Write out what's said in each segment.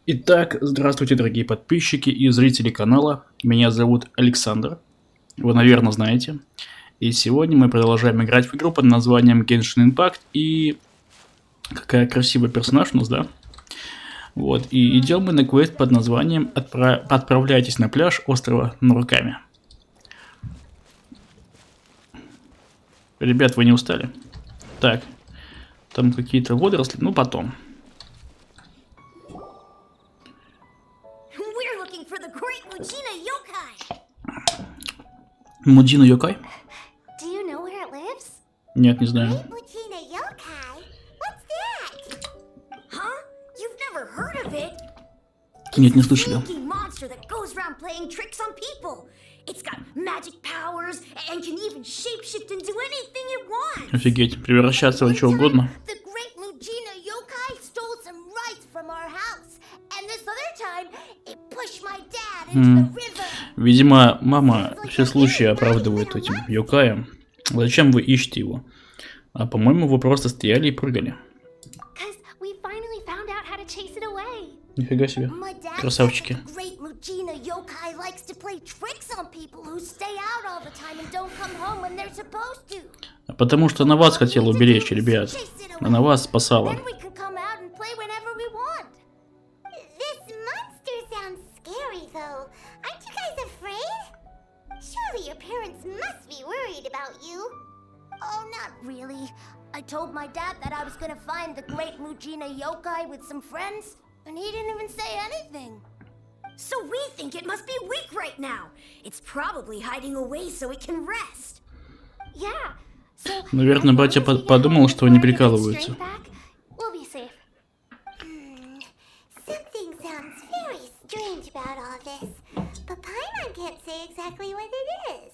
Итак, здравствуйте, дорогие подписчики и зрители канала. Меня зовут Александр. Вы, наверное, знаете. И сегодня мы продолжаем играть в игру под названием Genshin Impact. И какая красивый персонаж у нас, да? Вот, и идем мы на квест под названием «Отправляйтесь на пляж острова Нурками». Ребят, вы не устали? Так, там какие-то водоросли, ну потом. Мудина Йокай? Нет, не знаю. Нет, не слышали. Офигеть, превращаться в чего угодно. Видимо, мама все случаи оправдывает этим Йокаем. Зачем вы ищете его? А по-моему, вы просто стояли и прыгали. Нифига себе. Красавчики. Потому что она вас хотела уберечь, ребят. Она вас спасала. I told my dad that I was gonna find the great Mujina yokai with some friends, and he didn't even say anything. So we think it must be weak right now. It's probably hiding away so it can rest. Yeah. So наверное, батя подумал, что они прикалываются. Something sounds very strange about all this, but Paimon can't say exactly what it is.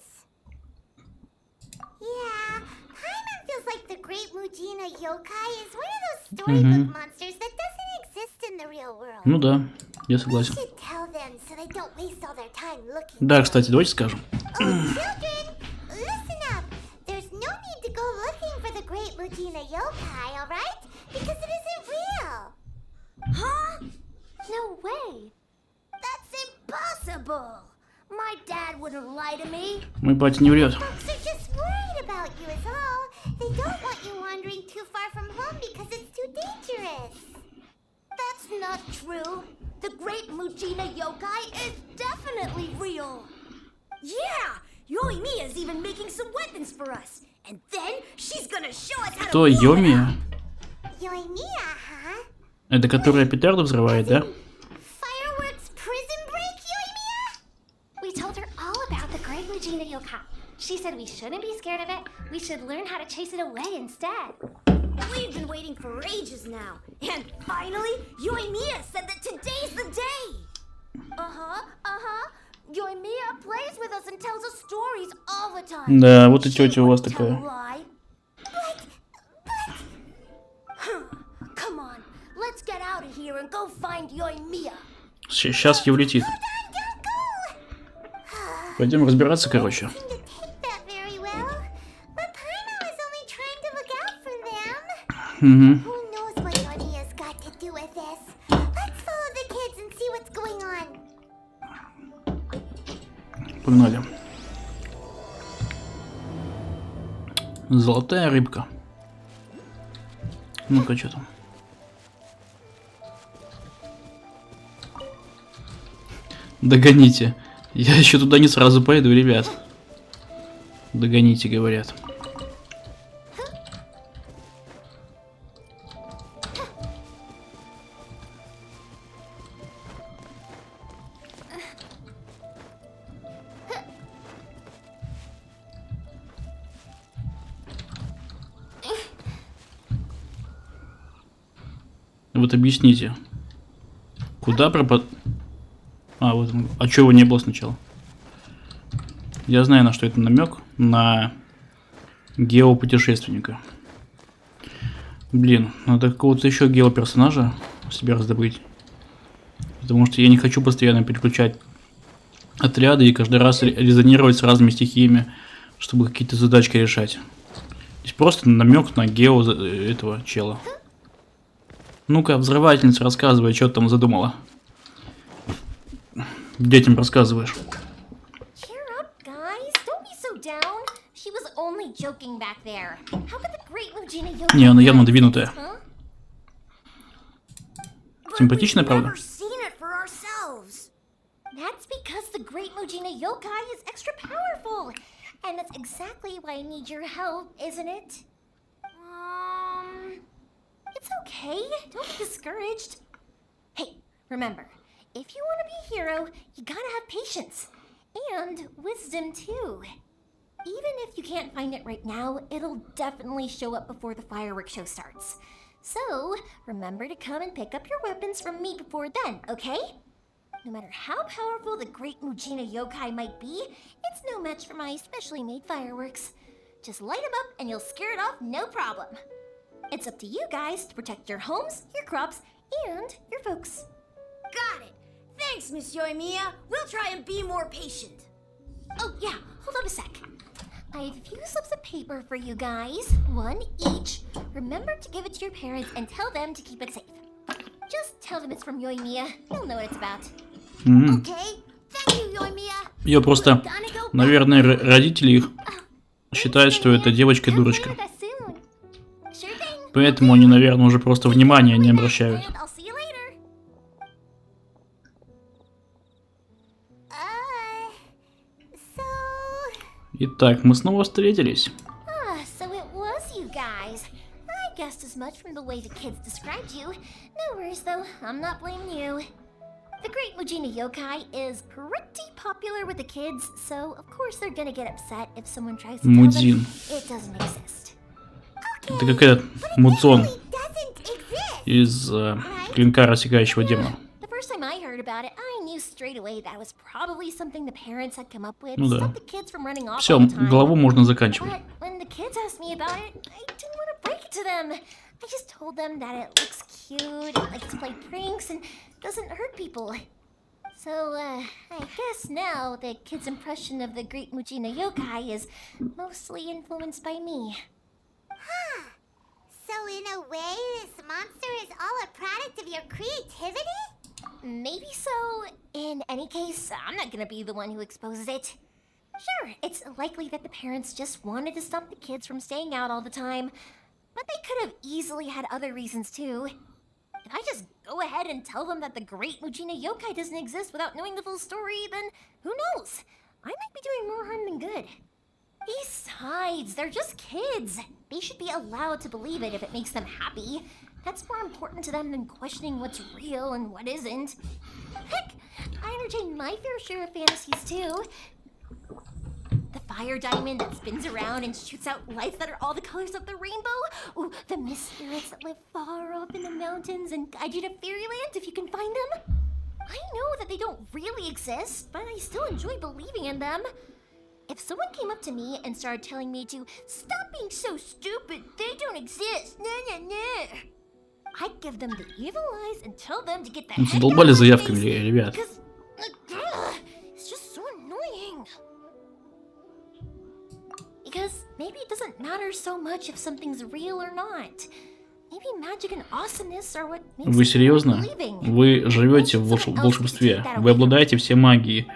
Yeah. Paimon feels like the great Mujina yokai is one of those storybook monsters that doesn't exist in the real world. Ну да, я согласен. We should tell them so they don't waste all their time looking. Да, кстати, давайте скажем. Oh, children, listen up. There's no need to go looking for the great Mujina yokai, all right? Because it isn't real. Huh? No way. That's impossible. My dad wouldn't lie to me. Мой батя не врет. Folks are just worried about you is all. They don't want you wandering too far from home because it's too dangerous. That's not true. The great Mujina yokai is definitely real. Yeah, Yoimiya is even making some weapons for us. And then she's gonna show us how to. Кто Йоми? Yoimiya, huh? Это которая петарду взрывает, да? Mujina yokai. She said we shouldn't be scared of it. We should learn how to chase it away instead. We've been waiting for ages now. And finally, Yoimiya said that today's the day. Yoimiya plays with us and tells us stories all the time. Да, вот и тетя у вас такая. Come on, let's get out of here and go find Yoimiya. Сейчас ей улетит. Пойдем разбираться, короче. Погнали. Золотая рыбка. Ну-ка, что там? Догоните. Я еще туда не сразу пойду, ребят. Догоните, говорят. Вот объясните. Куда пропад... А, вот он. А чего его не было сначала? Я знаю, на что это намек. На геопутешественника. Блин, надо какого-то еще геоперсонажа себе раздобыть. Потому что я не хочу постоянно переключать отряды и каждый раз резонировать с разными стихиями, чтобы какие-то задачки решать. Здесь просто намек на гео этого чела. Ну-ка, взрывательница, рассказывай, что ты там задумала. детям рассказываешь? Cheer up, guys. Don't be so down. She was only joking back there. How could the great Mujina Yokai... Не, она явно двинутая. Huh? Симпатичная, правда? That's because the great Mujina Yokai is extra powerful. And that's exactly why I need your help, isn't it? It's okay. Don't be discouraged. Hey, remember, if you want to be a hero, you gotta have patience. And wisdom, too. Even if you can't find it right now, it'll definitely show up before the fireworks show starts. So, remember to come and pick up your weapons from me before then, okay? No matter how powerful the great Mujina Yokai might be, it's no match for my specially made fireworks. Just light them up and you'll scare it off no problem. It's up to you guys to protect your homes, your crops, and your folks. Got it. Thanks, Miss Yoimiya. We'll try and be more patient. Oh yeah, hold on a sec. I have a few slips of paper for you guys, one each. Remember to give it to your parents and tell them to keep it safe. Just tell them it's from Yoimiya. They'll know what it's about. Okay. Thank you, Yoimiya. Ее просто, наверное, родители их считают, что эта девочка дурочка. Поэтому они, наверное, уже просто внимания не обращают. Итак, мы снова встретились. So it was you guys. I guessed as much from the way the kids described you. No worries though, I'm not blaming you. The great Mujina Yokai is pretty popular with the kids, so of course they're gonna get upset if someone tries to tell them it doesn't exist. Это как этот Мудзон из клинка рассекающего демона. The first time I heard about it, I knew straight away that was probably something the parents had come up with to stop the kids from running off Все, all the time. главу можно заканчивать. But when the kids asked me about it, I didn't want to break it to them. I just told them that it looks cute, it likes to play pranks, and doesn't hurt people. So, I guess now the kids' impression of the great Mujina Yokai is mostly influenced by me. Huh. So in a way, this monster is all a product of your creativity? Maybe so. In any case, I'm not gonna be the one who exposes it. Sure, it's likely that the parents just wanted to stop the kids from staying out all the time, but they could have easily had other reasons too. If I just go ahead and tell them that the great Mujina Yokai doesn't exist without knowing the full story, then who knows? I might be doing more harm than good. Besides, they're just kids. They should be allowed to believe it if it makes them happy. That's more important to them than questioning what's real and what isn't. Heck, I entertain my fair share of fantasies too. The fire diamond that spins around and shoots out lights that are all the colors of the rainbow. Ooh, the mist spirits that live far up in the mountains and guide you to fairyland if you can find them. I know that they don't really exist, but I still enjoy believing in them. If someone came up to me and started telling me to stop being so stupid, they don't exist, I'd give them the evil eyes and tell them to get the heck out Задолбали of my заявками, face, ребят. because it's just so annoying. Because maybe it doesn't matter so much if something's real or not. Maybe magic and awesomeness are what makes Вы it серьезно? worth believing. Вы живете в волшебстве. Вы обладаете всей магией.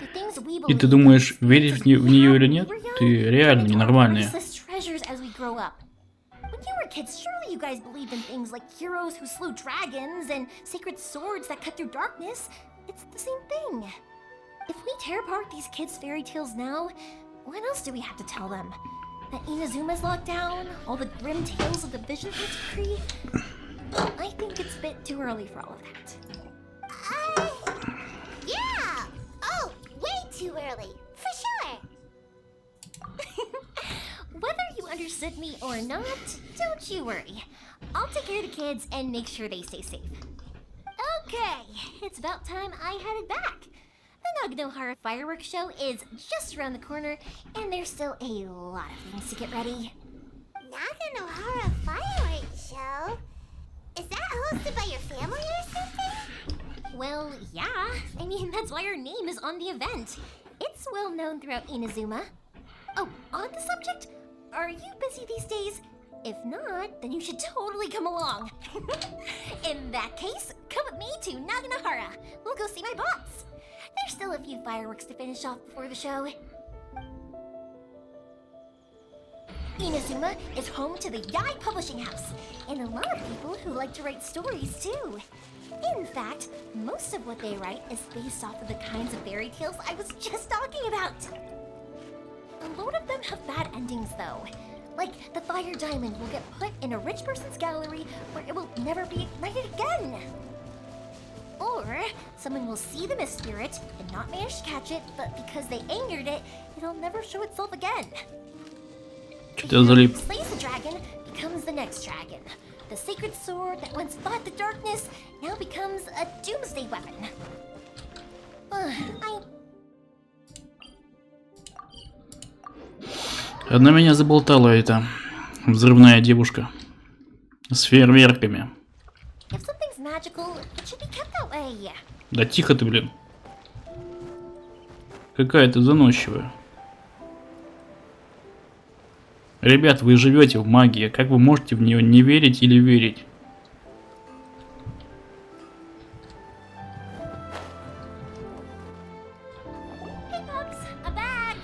И ты думаешь, верить в нее или нет? Ты реально ненормальная. When you were kids, surely you guys believed in things like heroes who slew dragons and sacred swords that cut through darkness. It's the same thing. If we tear apart these kids' fairy tales now, what else do we have to tell them? That Inazuma's locked down? All the grim tales of the Vision Decree? I think it's a bit too early for all of that. Yeah! Oh, way too early. For sure. Whether you understood me or not, don't you worry. I'll take care of the kids and make sure they stay safe. Okay, it's about time I headed back. The Naganohara fireworks show is just around the corner, and there's still a lot of things to get ready. Naganohara fireworks show? Is that hosted by your family or something? Well, yeah. I mean, that's why our name is on the event. It's well known throughout Inazuma. Oh, on the subject, are you busy these days? If not, then you should totally come along. In that case, come with me to Naganohara. We'll go see my boss. There's still a few fireworks to finish off before the show. Inazuma is home to the Yai Publishing House, and a lot of people who like to write stories too. In fact, most of what they write is based off of the kinds of fairy tales I was just talking about. A lot of them have bad endings though. Like, the fire diamond will get put in a rich person's gallery where it will never be ignited again. Or, someone will see the mist spirit and not manage to catch it, but because they angered it, it'll never show itself again. Что-то я залип. Slays the dragon becomes the next dragon. The sacred sword that once fought the darkness now becomes a doomsday weapon. Одна меня заболтала эта взрывная девушка с фейерверками. If something's magical, it should be kept that way. Да тихо ты, блин. Какая ты заносчивая. Ребят, вы живете в магии. Как вы можете в нее не верить или верить? Hey, Pops, I'm back.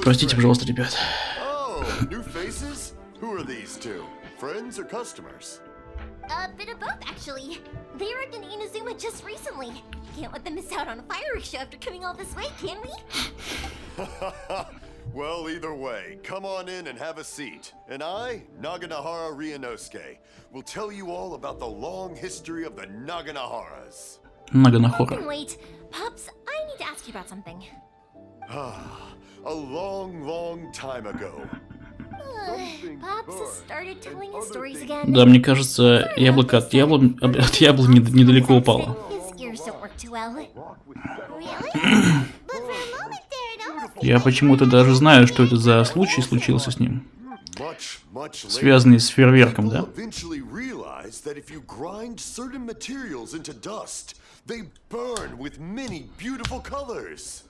Простите, пожалуйста, ребят. Oh, new faces? Who are these two? Friends or customers? A bit of both, actually. They arrived in Inazuma just recently. Can't let them miss out on a fireworks show after coming all this way, can we? Well, either way, come on in and have a seat. And I, Naganahara Ryunosuke, will tell you all about the long history of the Naganaharas. Наганахора. I can wait. Pops, I need to ask you about something. A long, long time ago. Pops has started telling his stories again. Да, мне кажется, яблоко от яблони недалеко упало. His ears don't work too well. Really? But for a moment there, it almost Я почему-то даже знаю, что это за случай случился с ним. Связанный с фейерверком, да? Eventually realized that if you grind certain materials into dust, they burn with many beautiful colors.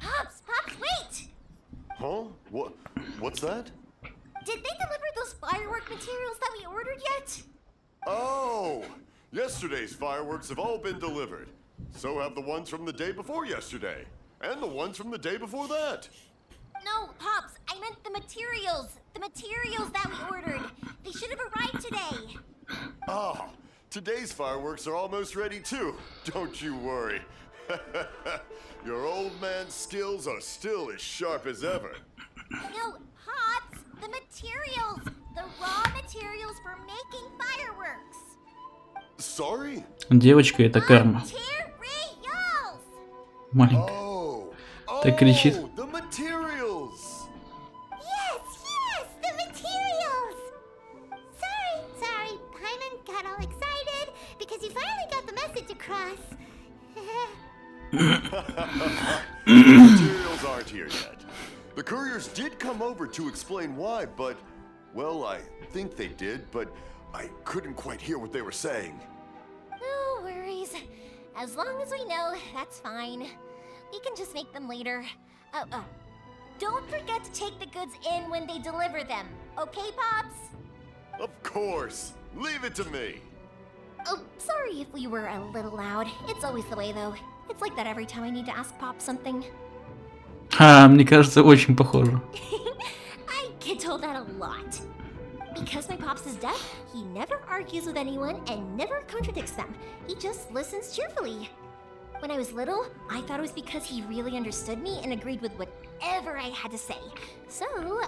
Pops, wait! Huh? What's that? Did they deliver those firework materials that we ordered yet? Oh! Yesterday's fireworks have all been delivered. So have the ones from the day before yesterday. And the ones from the day before that. No, Pops, I meant the materials. The materials that we ordered. They should have arrived today. Ah, today's fireworks are almost ready too. Don't you worry. Your old man's skills are still as sharp as ever. No, Pops, the materials. The raw materials for making fireworks. Sorry? Девочка, это карма. Materials! Маленькая. Oh, Так кричит. the materials. Yes, the materials! Sorry, Paimon got all excited because you finally got the message across. Materials aren't here yet. The couriers did come over to explain why, but, well, I think they did, but I couldn't quite hear what they were saying. No worries. As long as we know, that's fine. We can just make them later. Oh. Don't forget to take the goods in when they deliver them. Okay, Pops? Of course. Leave it to me. Oh, sorry if we were a little loud. It's always the way, though. It's like that every time I need to ask Pop something. Мне кажется, очень похоже. I get told that a lot. Because my Pops is deaf, he never argues with anyone and never contradicts them. He just listens cheerfully. When I was little, I thought it was because he really understood me and agreed with whatever I had to say. So,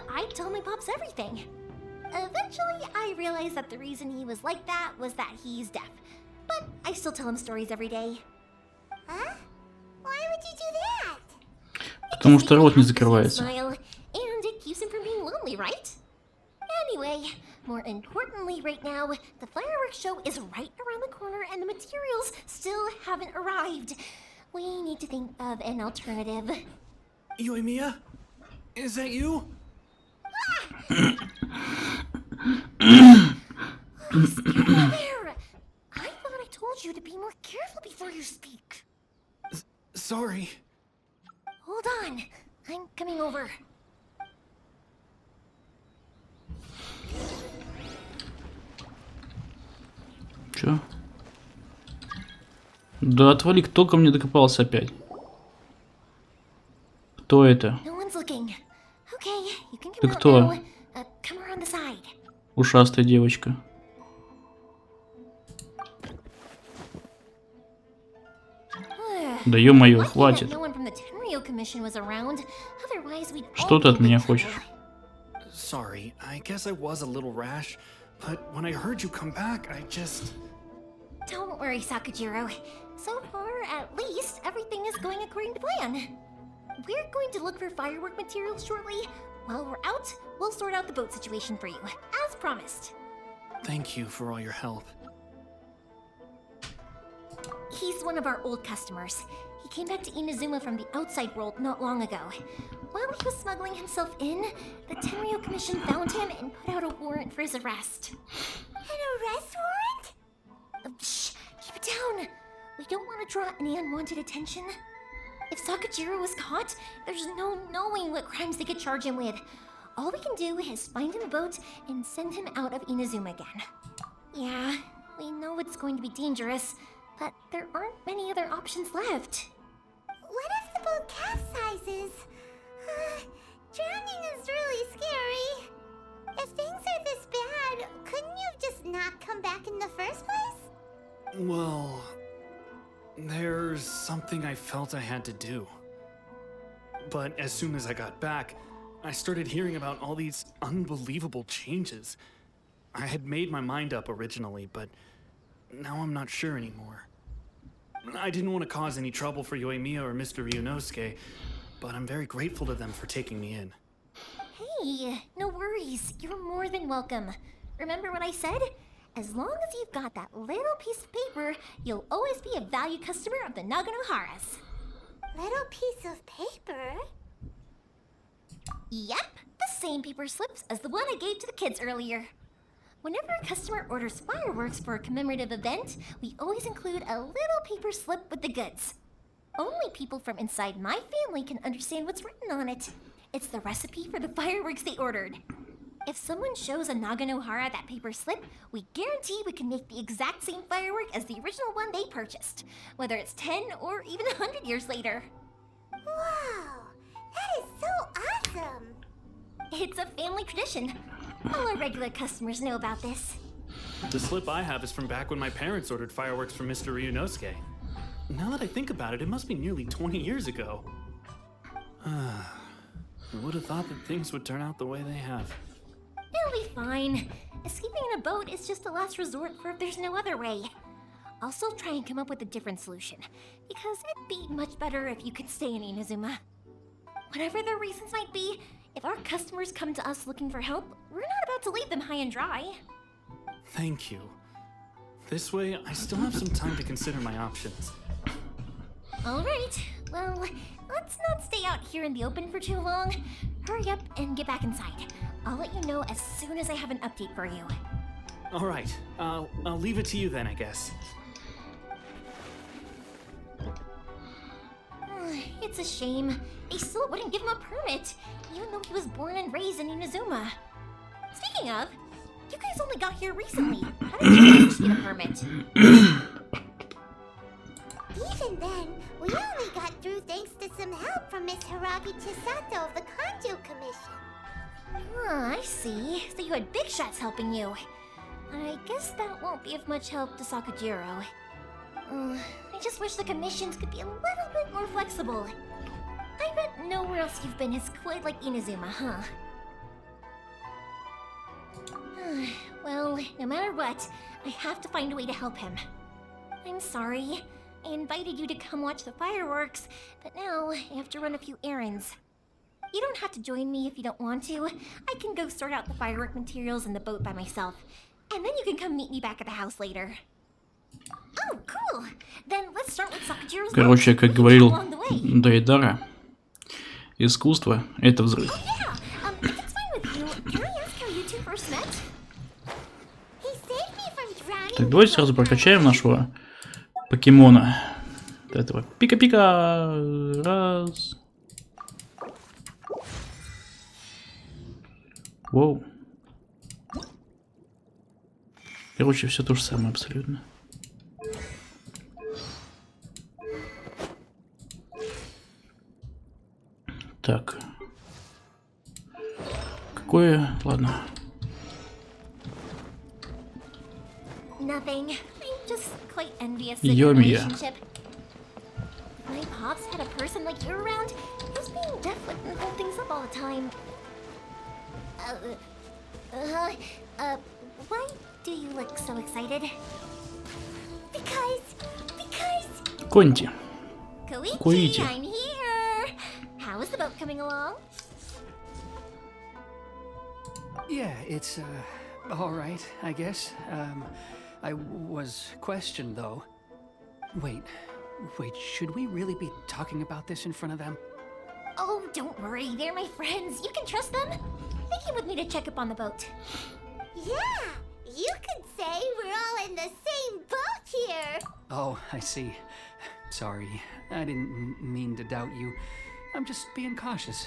I told my Pops everything. Eventually, I realized that the reason he was like that was that he's deaf. But I still tell him stories every day. Huh? Why would you do that? Потому что рот не закрывается. Smile, and it keeps him from being lonely, right? Anyway, more importantly right now, the fireworks show is right around the corner and the materials still haven't arrived. We need to think of an alternative. Yoimiya? Is that you? There! I thought I told you to be more careful before you speak. Sorry. Hold on, I'm coming over. Чё? Да отвали, кто ко мне докопался опять? Кто это? Ты кто? Ушастая девочка. Да ё-моё, хватит. Что ты от меня хочешь? Sorry, I guess I was a little rash, but when I heard you come back, I just... Don't worry, Sakajiro. So far, at least, everything is going according to plan. We're going to look for firework materials shortly. While we're out, we'll sort out the boat situation for you, as promised. Thank you for all your help. He's one of our old customers. He came back to Inazuma from the outside world not long ago. While he was smuggling himself in, the Tenryo Commission found him and put out a warrant for his arrest. An arrest warrant? Shh! Keep it down! We don't want to draw any unwanted attention. If Sakajiro was caught, there's no knowing what crimes they could charge him with. All we can do is find him a boat and send him out of Inazuma again. Yeah, we know it's going to be dangerous, but there aren't many other options left. What if the boat capsizes? Drowning is really scary. If things are this bad, couldn't you just not come back in the first place? Well, there's something I felt I had to do. But as soon as I got back, I started hearing about all these unbelievable changes. I had made my mind up originally, but now I'm not sure anymore. I didn't want to cause any trouble for Yoimiya or Mr. Ryunosuke, but I'm very grateful to them for taking me in. Hey, no worries. You're more than welcome. Remember what I said? As long as you've got that little piece of paper, you'll always be a valued customer of the Naganoharas. Little piece of paper? Yep, the same paper slips as the one I gave to the kids earlier. Whenever a customer orders fireworks for a commemorative event, we always include a little paper slip with the goods. Only people from inside my family can understand what's written on it. It's the recipe for the fireworks they ordered. If someone shows a Naganohara that paper slip, we guarantee we can make the exact same firework as the original one they purchased, whether it's 10 or even 100 years later. Wow, that is so awesome! It's a family tradition. All our regular customers know about this. The slip I have is from back when my parents ordered fireworks from Mr. Ryunosuke. Now that I think about it, it must be nearly 20 years ago. I would have thought that things would turn out the way they have. It'll be fine. Escaping in a boat is just a last resort for if there's no other way. I'll still try and come up with a different solution, because it'd be much better if you could stay in Inazuma. Whatever their reasons might be, if our customers come to us looking for help, we're not about to leave them high and dry. Thank you. This way, I still have some time to consider my options. Alright, well, let's not stay out here in the open for too long. Hurry up and get back inside. I'll let you know as soon as I have an update for you. Alright, I'll leave it to you then, I guess. It's a shame. They still wouldn't give him a permit, even though he was born and raised in Inazuma. Speaking of, you guys only got here recently. How did you manage to get a permit? Even then, we only got through thanks to some help from Miss Hiragi Chisato of the Kanjo Commission. Ah, I see. So you had big shots helping you. I guess that won't be of much help to Sakajiro. I just wish the commissions could be a little bit more flexible. I bet nowhere else you've been is quite like Inazuma, huh? Well, no matter what, I have to find a way to help him. I'm sorry. I invited you to come watch the fireworks, but now I have to run a few errands. You don't have to join me if you don't want to. I can go sort out the firework materials in the boat by myself. And then you can come meet me back at the house later. Oh, cool! Then let's start with Sakujiro's boat. Короче, как говорил Дайдара, искусство — это взрыв. Oh, yeah. If it's fine with you, can I ask how you two first met? He saved me from drowning. Так, давайте сразу прокачаем нашего покемона. Вот этого пика-пика. Раз. Воу. Короче, все то же самое абсолютно. Так. Какое? Ладно. Nothing. I'm just quite envious of your Ё-моё. relationship. If my pops had a person like you around, his being deaf wouldn't hold things up all the time. Why do you look so excited? Because Конти. Koichi, Koichi. I'm here! How is the boat coming along? Yeah, it's, alright, I guess. I was questioned, though. Wait, should we really be talking about this in front of them? Oh, don't worry, they're my friends. You can trust them. They came with me to check up on the boat. yeah, you could say we're all in the same boat here. Oh, I see. Sorry, I didn't mean to doubt you. I'm just being cautious.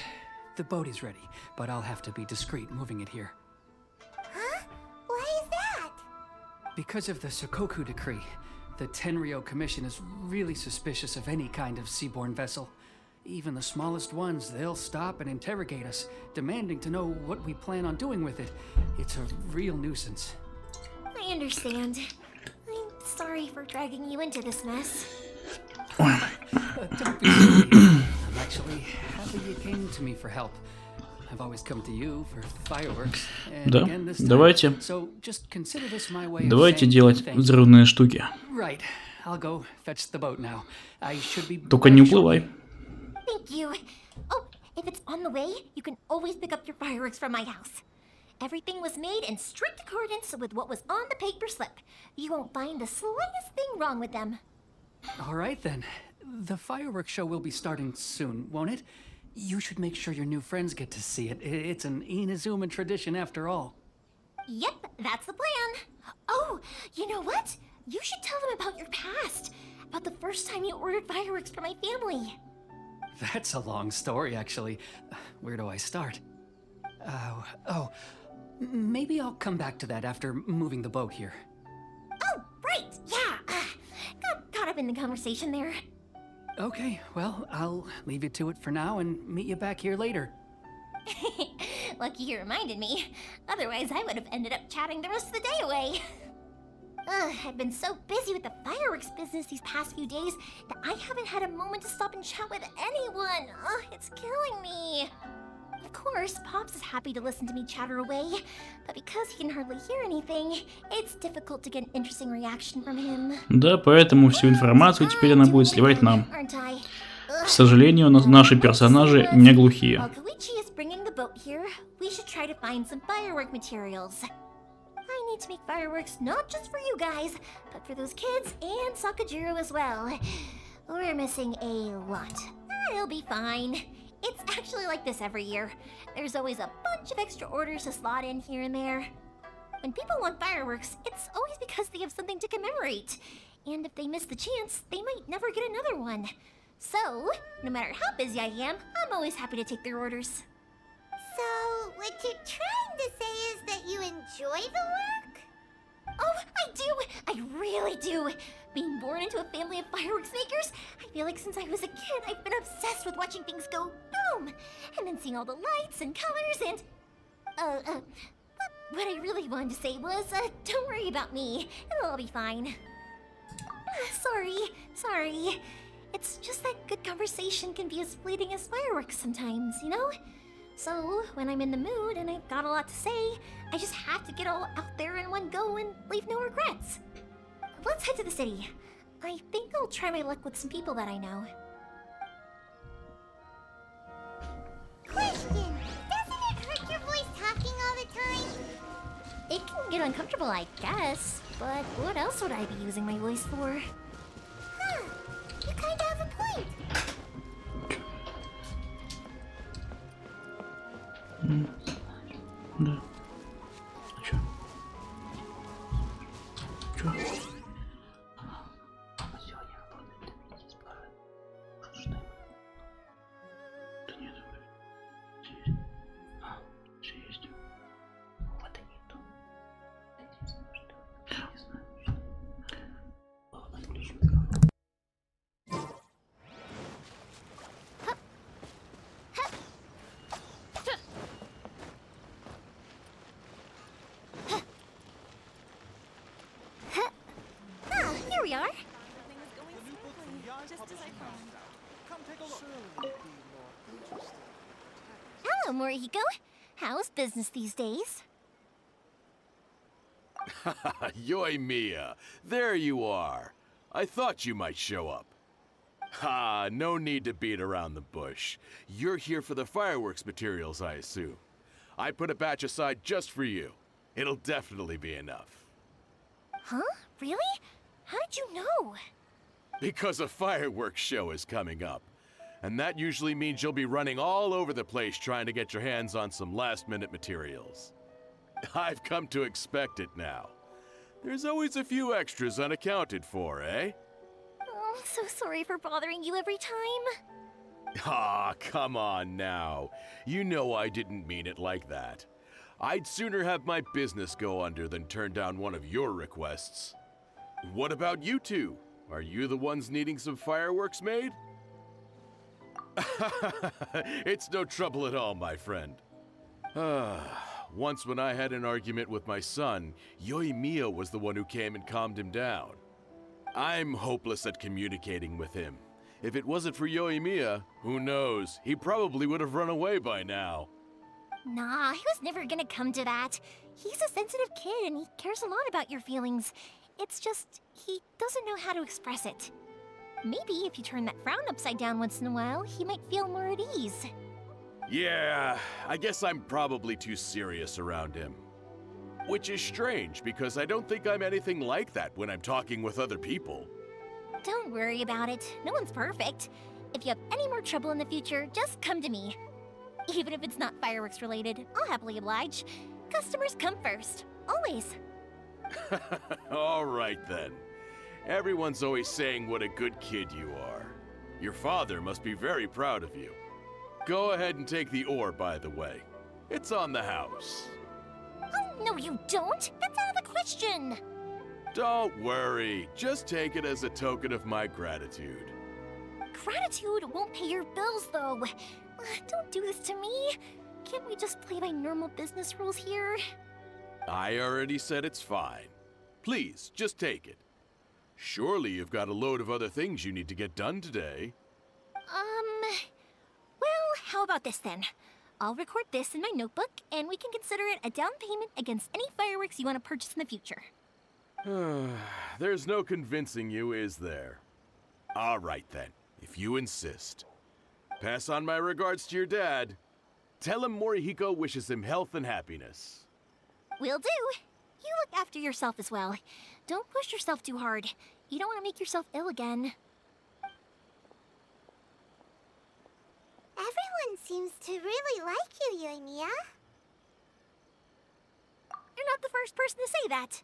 The boat is ready, but I'll have to be discreet moving it here. Huh? Why is that? Because of the Sokoku decree, the Tenryo Commission is really suspicious of any kind of seaborne vessel. Even the smallest ones, they'll stop and interrogate us, demanding to know what we plan on doing with it. It's a real nuisance. I understand. I'm sorry for dragging you into this mess. Don't be silly. I'm actually happy you came to me for help. I've always come to you for fireworks, and Да, again this time. давайте. So just consider this my way of Давайте saying делать thank you. взрывные штуки. Right, I'll go fetch the boat now. I should be Только back не shortly. уплывай. Thank you. Oh, if it's on the way, you can always pick up your fireworks from my house. Everything was made in strict accordance with what was on the paper slip. You won't find the slightest thing wrong with them. All right then. The fireworks show will be starting soon, won't it? You should make sure your new friends get to see it. It's an Inazuma tradition after all. Yep, that's the plan. Oh, you know what? You should tell them about your past. About the first time you ordered fireworks for my family. That's a long story, actually. Where do I start? Maybe I'll come back to that after moving the boat here. Oh, right, yeah. Got caught up in the conversation there. Okay, well, I'll leave you to it for now and meet you back here later. Lucky you reminded me. Otherwise, I would have ended up chatting the rest of the day away. I've been so busy with the fireworks business these past few days that I haven't had a moment to stop and chat with anyone. It's killing me. Of course, Pops is happy to listen to me chatter away, but because he can hardly hear anything, it's difficult to get an interesting reaction from him. Да, поэтому всю информацию теперь она будет сливать нам. Aren't I? К сожалению, наши персонажи не глухие. While Koichi is bringing the boat here, we should try to find some firework materials. I need to make fireworks not just for you guys, but for those kids and Sakajiro as well. We're missing a lot. It'll be fine. It's actually like this every year. There's always a bunch of extra orders to slot in here and there. When people want fireworks, it's always because they have something to commemorate. And if they miss the chance, they might never get another one. So, no matter how busy I am, I'm always happy to take their orders. So, what you're trying to say is that you enjoy the work? Oh, I do! I really do! Being born into a family of fireworks makers, I feel like since I was a kid, I've been obsessed with watching things go boom! And then seeing all the lights and colors and... What I really wanted to say was, don't worry about me. It'll all be fine. Sorry. It's just that good conversation can be as fleeting as fireworks sometimes, you know? So, when I'm in the mood and I've got a lot to say, I just have to get all out there in one go and leave no regrets. Let's head to the city. I think I'll try my luck with some people that I know. Question! Doesn't it hurt your voice talking all the time? It can get uncomfortable, I guess, but what else would I be using my voice for? Huh. You kind of have a point. Да. Чё? Сегодня работает домики с Прохождением. Да нет, есть. Все есть. Вот и нету. Единственное, что не знаю, что. Отключу микрофон. Morihiko. How's business these days? Yoimiya, there you are. I thought you might show up. Ha, no need to beat around the bush. You're here for the fireworks materials, I assume. I put a batch aside just for you. It'll definitely be enough. Huh? Really? How did you know? Because a fireworks show is coming up. And that usually means you'll be running all over the place trying to get your hands on some last-minute materials. I've come to expect it now. There's always a few extras unaccounted for, eh? Oh, I'm so sorry for bothering you every time. Ah, come on now. You know I didn't mean it like that. I'd sooner have my business go under than turn down one of your requests. What about you two? Are you the ones needing some fireworks made? It's no trouble at all, my friend. Once when I had an argument with my son, Yoimiya was the one who came and calmed him down. I'm hopeless at communicating with him. If it wasn't for Yoimiya, who knows, he probably would have run away by now. Nah, he was never gonna come to that. He's a sensitive kid and he cares a lot about your feelings. It's just, he doesn't know how to express it. Maybe if you turn that frown upside down once in a while, he might feel more at ease. Yeah, I guess I'm probably too serious around him. Which is strange, because I don't think I'm anything like that when I'm talking with other people. Don't worry about it. No one's perfect. If you have any more trouble in the future, just come to me. Even if it's not fireworks related, I'll happily oblige. Customers come first. Always. All right then. Everyone's always saying what a good kid you are. Your father must be very proud of you. Go ahead and take the ore, by the way. It's on the house. Oh, no you don't! That's out of the question! Don't worry. Just take it as a token of my gratitude. Gratitude won't pay your bills, though. Don't do this to me. Can't we just play by normal business rules here? I already said it's fine. Please, just take it. Surely you've got a load of other things you need to get done today. Well, how about this then? I'll record this in my notebook, and we can consider it a down payment against any fireworks you want to purchase in the future. There's no convincing you, is there? All right then, if you insist. Pass on my regards to your dad. Tell him Morihiko wishes him health and happiness. Will do. You look after yourself as well. Don't push yourself too hard. You don't want to make yourself ill again. Everyone seems to really like you, Yoimiya. You're not the first person to say that.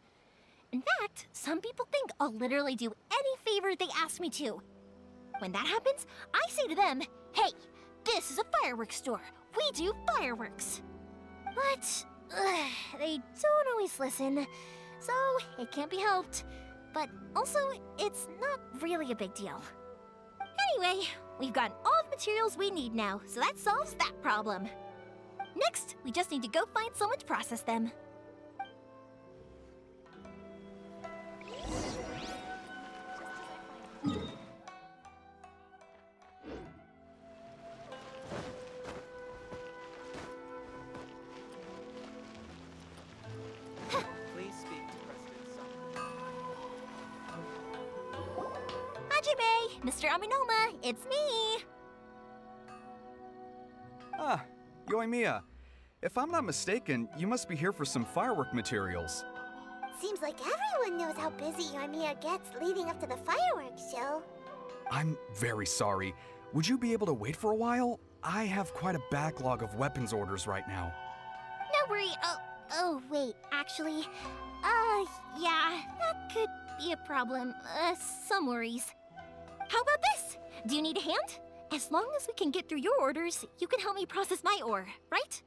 In fact, some people think I'll literally do any favor they ask me to. When that happens, I say to them, hey, this is a fireworks store. We do fireworks. But they don't always listen, so it can't be helped. But also, it's not really a big deal. Anyway, we've gotten all the materials we need now, so that solves that problem. Next, we just need to go find someone to process them. Please speak to President Summer. Hajime, Mr. Aminoma, it's me! Ah, Yoimiya. If I'm not mistaken, you must be here for some firework materials. Seems like everyone knows how busy Yoimiya gets leading up to the fireworks show. I'm very sorry. Would you be able to wait for a while? I have quite a backlog of weapons orders right now. No worry. Oh, wait, actually, yeah, that could be a problem. Some worries. How about this? Do you need a hand? As long as we can get through your orders, you can help me process my ore, right?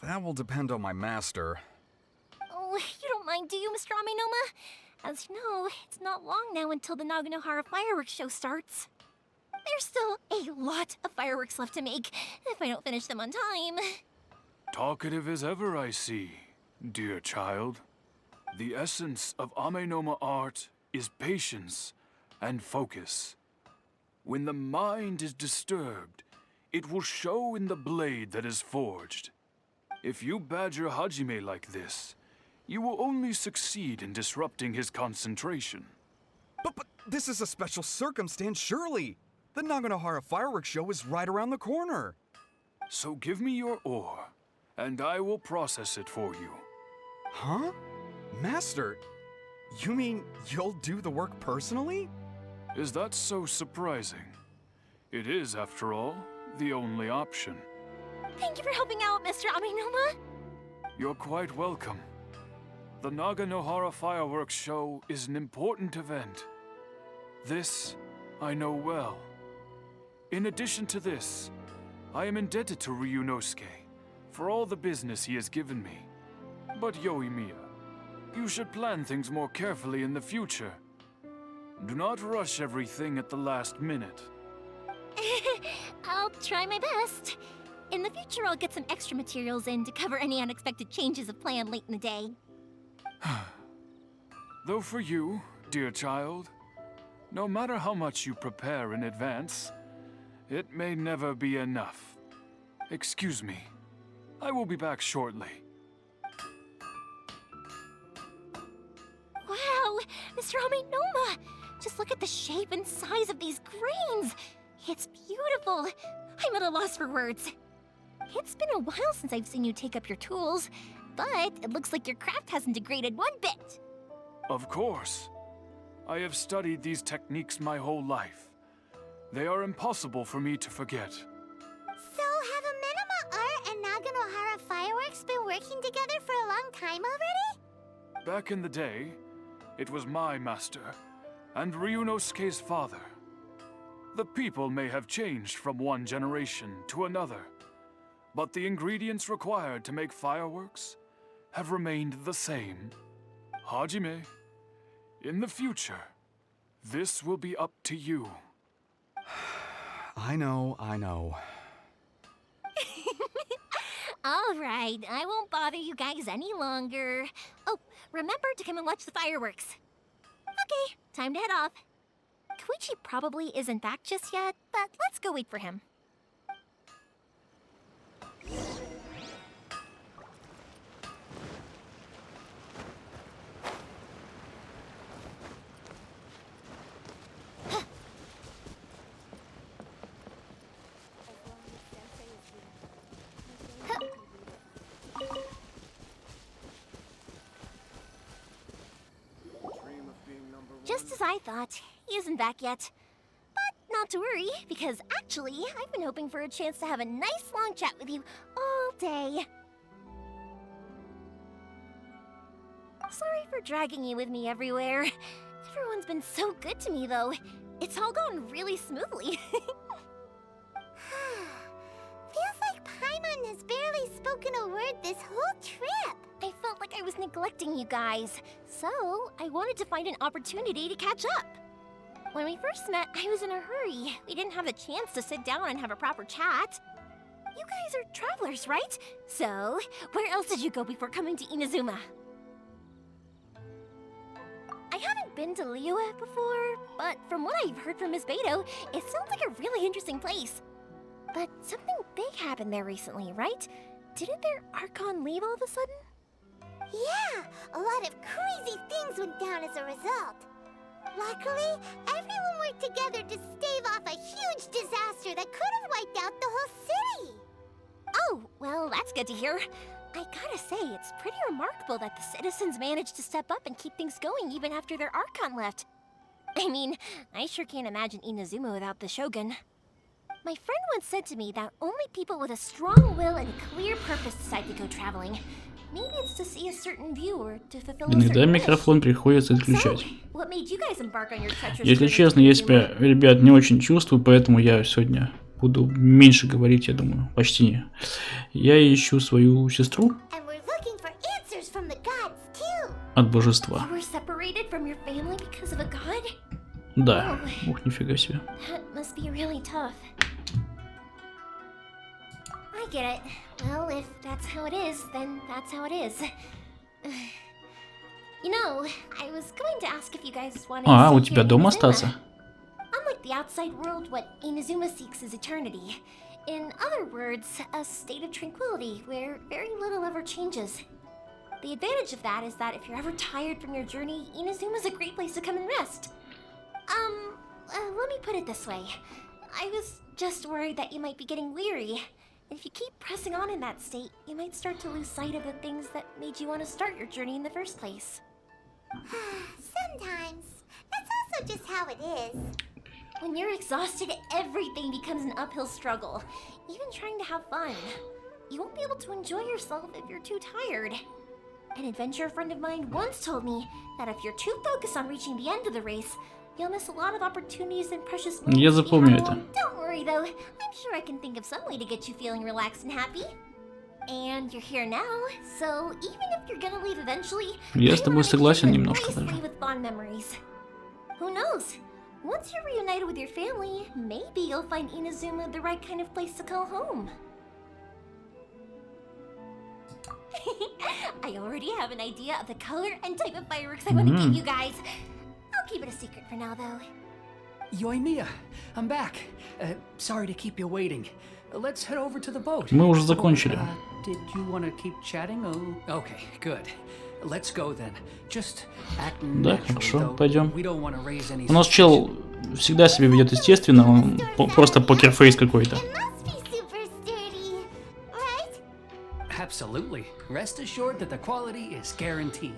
That will depend on my master. Oh, you don't mind, do you, Mr. Aminoma? As you know, it's not long now until the Naganohara fireworks show starts. There's still a lot of fireworks left to make, if I don't finish them on time. Talkative as ever, I see, dear child. The essence of Amenoma art is patience and focus. When the mind is disturbed, It will show in the blade that is forged. If you badger Hajime like this, you will only succeed in disrupting his concentration. But this is a special circumstance, surely. The Naganohara fireworks show is right around the corner. So give me your ore, and I will process it for you. Huh? Master, you mean you'll do the work personally? Is that so surprising? It is, after all, the only option. Thank you for helping out, Mr. Amenoma. You're quite welcome. The Naganohara fireworks show is an important event. This I know well. In addition to this, I am indebted to Ryunosuke for all the business he has given me. But Yoimiya, you should plan things more carefully in the future. Do not rush everything at the last minute. I'll try my best. In the future, I'll get some extra materials in to cover any unexpected changes of plan late in the day. Though for you, dear child, no matter how much you prepare in advance, it may never be enough. Excuse me. I will be back shortly. Wow, Mr. Amenoma! Just look at the shape and size of these grains! It's beautiful! I'm at a loss for words. It's been a while since I've seen you take up your tools, but it looks like your craft hasn't degraded one bit. Of course. I have studied these techniques my whole life. They are impossible for me to forget. So, have Amenoma Art and Naganohara Fireworks been working together for a long time already? Back in the day, it was my master, and Ryunosuke's father. The people may have changed from one generation to another, but the ingredients required to make fireworks have remained the same. Hajime, in the future, this will be up to you. I know. All right, I won't bother you guys any longer. Oh, remember to come and watch the fireworks. Okay, time to head off. Koichi probably isn't back just yet, but let's go wait for him. Just as I thought, he isn't back yet. But not to worry, because actually, I've been hoping for a chance to have a nice long chat with you all day. Sorry for dragging you with me everywhere. Everyone's been so good to me, though. It's all gone really smoothly. Feels like Paimon has barely spoken a word this whole trip. I felt like I was neglecting you guys, so I wanted to find an opportunity to catch up. When we first met, I was in a hurry. We didn't have the chance to sit down and have a proper chat. You guys are travelers, right? So, where else did you go before coming to Inazuma? I haven't been to Liyue before, but from what I've heard from Miss Beto, it sounds like a really interesting place. But something big happened there recently, right? Didn't their Archon leave all of a sudden? Yeah, a lot of crazy things went down as a result. Luckily, everyone worked together to stave off a huge disaster that could have wiped out the whole city. Oh, well, that's good to hear. I gotta say, it's pretty remarkable that the citizens managed to step up and keep things going even after their Archon left. I mean, I sure can't imagine Inazuma without the Shogun. My friend once said to me that only people with a strong will and clear purpose decide to go traveling. Maybe it's to see a certain view or to fulfill a Иногда certain микрофон wish. приходится отключать. So, what made you guys embark on your treacherous Если journey честно, to я Inazuma? себя, ребят, не очень чувствую, поэтому я сегодня буду меньше говорить, я думаю, почти не. Я ищу свою сестру And we're looking for answers from the gods too. от божества. You were separated from your family because of a god? Да, ух, нифига себе. That must be really tough. I get it. Well, if that's how it is, then that's how it is. You know, I was going to ask if you guys wanted А, to у stay тебя here in дома Inazuma. остаться? Unlike the outside world, what Inazuma seeks is eternity. In other words, a state of tranquility where very little ever changes. The advantage of that is that if you're ever tired from your journey, Inazuma's a great place to come and rest. Let me put it this way. I was just worried that you might be getting weary. If you keep pressing on in that state, you might start to lose sight of the things that made you want to start your journey in the first place. Sometimes. That's also just how it is. When you're exhausted, everything becomes an uphill struggle. Even trying to have fun. You won't be able to enjoy yourself if you're too tired. An adventurer friend of mine once told me that if you're too focused on reaching the end of the race, you'll miss a lot of opportunities and precious moments. Я запомню это. Don't worry though, I'm sure I can think of some way to get you feeling relaxed and happy. And you're here now, so even if you're gonna leave eventually, Я с тобой согласен немножко даже. with fond memories. Who knows? Once you're reunited with your family, maybe you'll find Inazuma the right kind of place to call home. I already have an idea of the color and type of fireworks I want to give you guys. I'll keep it a secret for now, though. Yoimiya, I'm back. Sorry to keep you waiting. Let's head over to the boat. Мы уже закончили. Did you want to keep chatting? Oh, okay, good. Let's go then. Just act Да, natural, хорошо, though. пойдем. We don't want to raise any У нас чел всегда себя ведет естественно, он просто покерфейс какой-то. It must be super sturdy, right? Absolutely. Rest assured that the quality is guaranteed.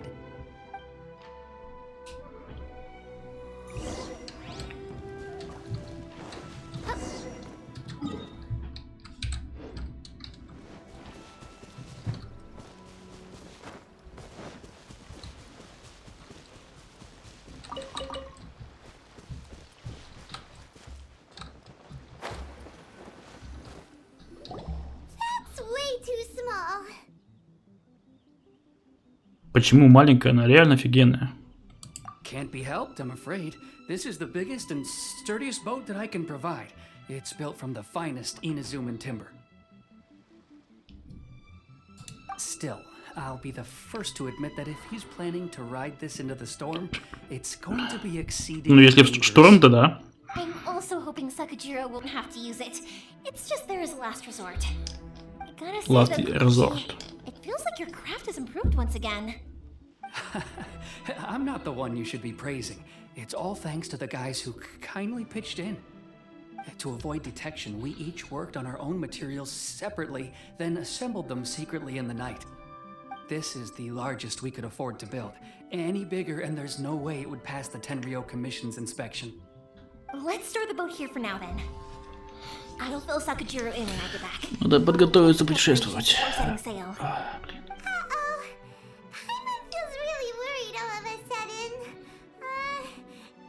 That's way too small. Почему маленькая, она реально офигенная. Can't be helped, I'm afraid. This is the biggest and sturdiest boat that I can provide. It's built from the finest Inazuman timber. Still, I'll be the first to admit that if he's planning to ride this into the storm, it's going to be exceedingly Ну, если в dangerous. шторм, то да. I'm also hoping Sakajiro won't have to use it. It's just there as a last resort. I gotta say Last though, resort. it feels like your craft has improved once again. I'm not the one you should be praising. It's all thanks to the guys who kindly pitched in. To avoid detection, we each worked on our own materials separately, then assembled them secretly in the night. This is the largest we could afford to build. Any bigger and there's no way it would pass the Tenryou Commission's inspection. Let's store the boat here for now then. I'll fill Sakajiro in when I get back. Надо подготовиться путешествовать. Before setting sail. Uh-oh. Paimon feels really worried all of a sudden.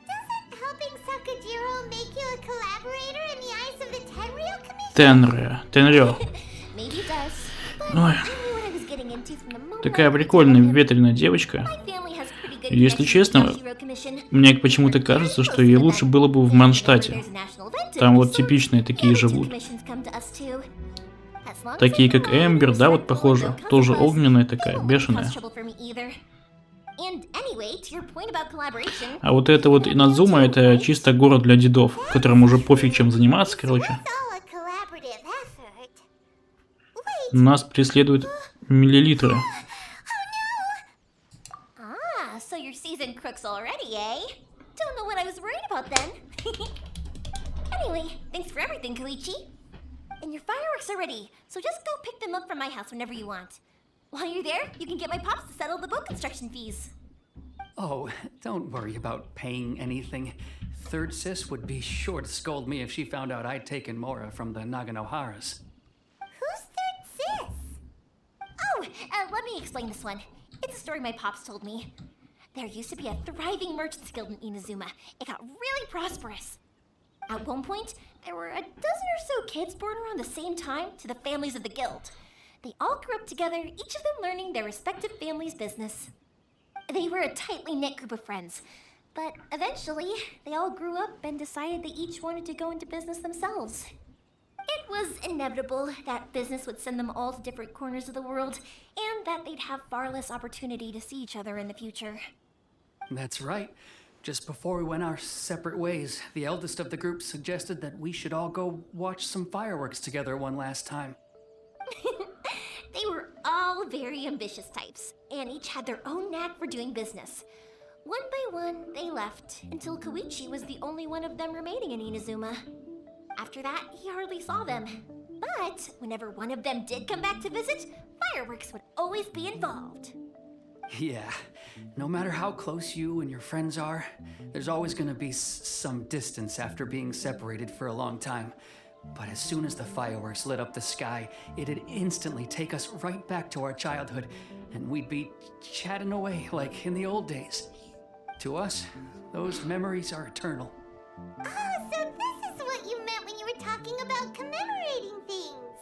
Doesn't helping Sakajiro make you a collaborator in the eyes of the Tenryou Commission? Tenryou. Maybe it does. But Ой. I knew what I was getting into from the moment Такая I прикольная met him. ветреная девочка. My family has pretty good Если connections честно, with the Tenryou Commission. мне почему-то кажется, что ей лучше было бы в Манштате. Там вот типичные такие живут. Такие как Эмбер, да, вот похоже. Тоже огненная такая, бешеная. А вот это вот Инадзума, это чисто город для дедов, которым уже пофиг чем заниматься, короче. It's all a collaborative effort. Wait, Нас преследуют миллилитры. Ah, so you're seasoned crooks already, eh? Don't know what I was worried about then. Anyway, thanks for everything, Koichi. And your fireworks are ready, so just go pick them up from my house whenever you want. While you're there, you can get my pops to settle the boat construction fees. Oh, don't worry about paying anything. Third Sis would be sure to scold me if she found out I'd taken Mora from the Naganoharas. who's third sis? Oh, let me explain this one. It's a story my pops told me. There used to be a thriving merchants guild in Inazuma. It got really prosperous. At one point, there were a dozen or so kids born around the same time to the families of the guild. They all grew up together, each of them learning their respective family's business. They were a tightly knit group of friends, but eventually, they all grew up and decided they each wanted to go into business themselves. It was inevitable that business would send them all to different corners of the world, and that they'd have far less opportunity to see each other in the future. That's right. Just before we went our separate ways, the eldest of the group suggested that we should all go watch some fireworks together one last time. They were all very ambitious types, and each had their own knack for doing business. One by one, they left, until Koichi was the only one of them remaining in Inazuma. After that, he hardly saw them. But whenever one of them did come back to visit, fireworks would always be involved. Yeah, no matter how close you and your friends are, there's always gonna be some distance after being separated for a long time. But as soon as the fireworks lit up the sky, it'd instantly take us right back to our childhood, and we'd be chatting away like in the old days. To us, those memories are eternal. Oh, so this is what you meant when you were talking about commemorating things.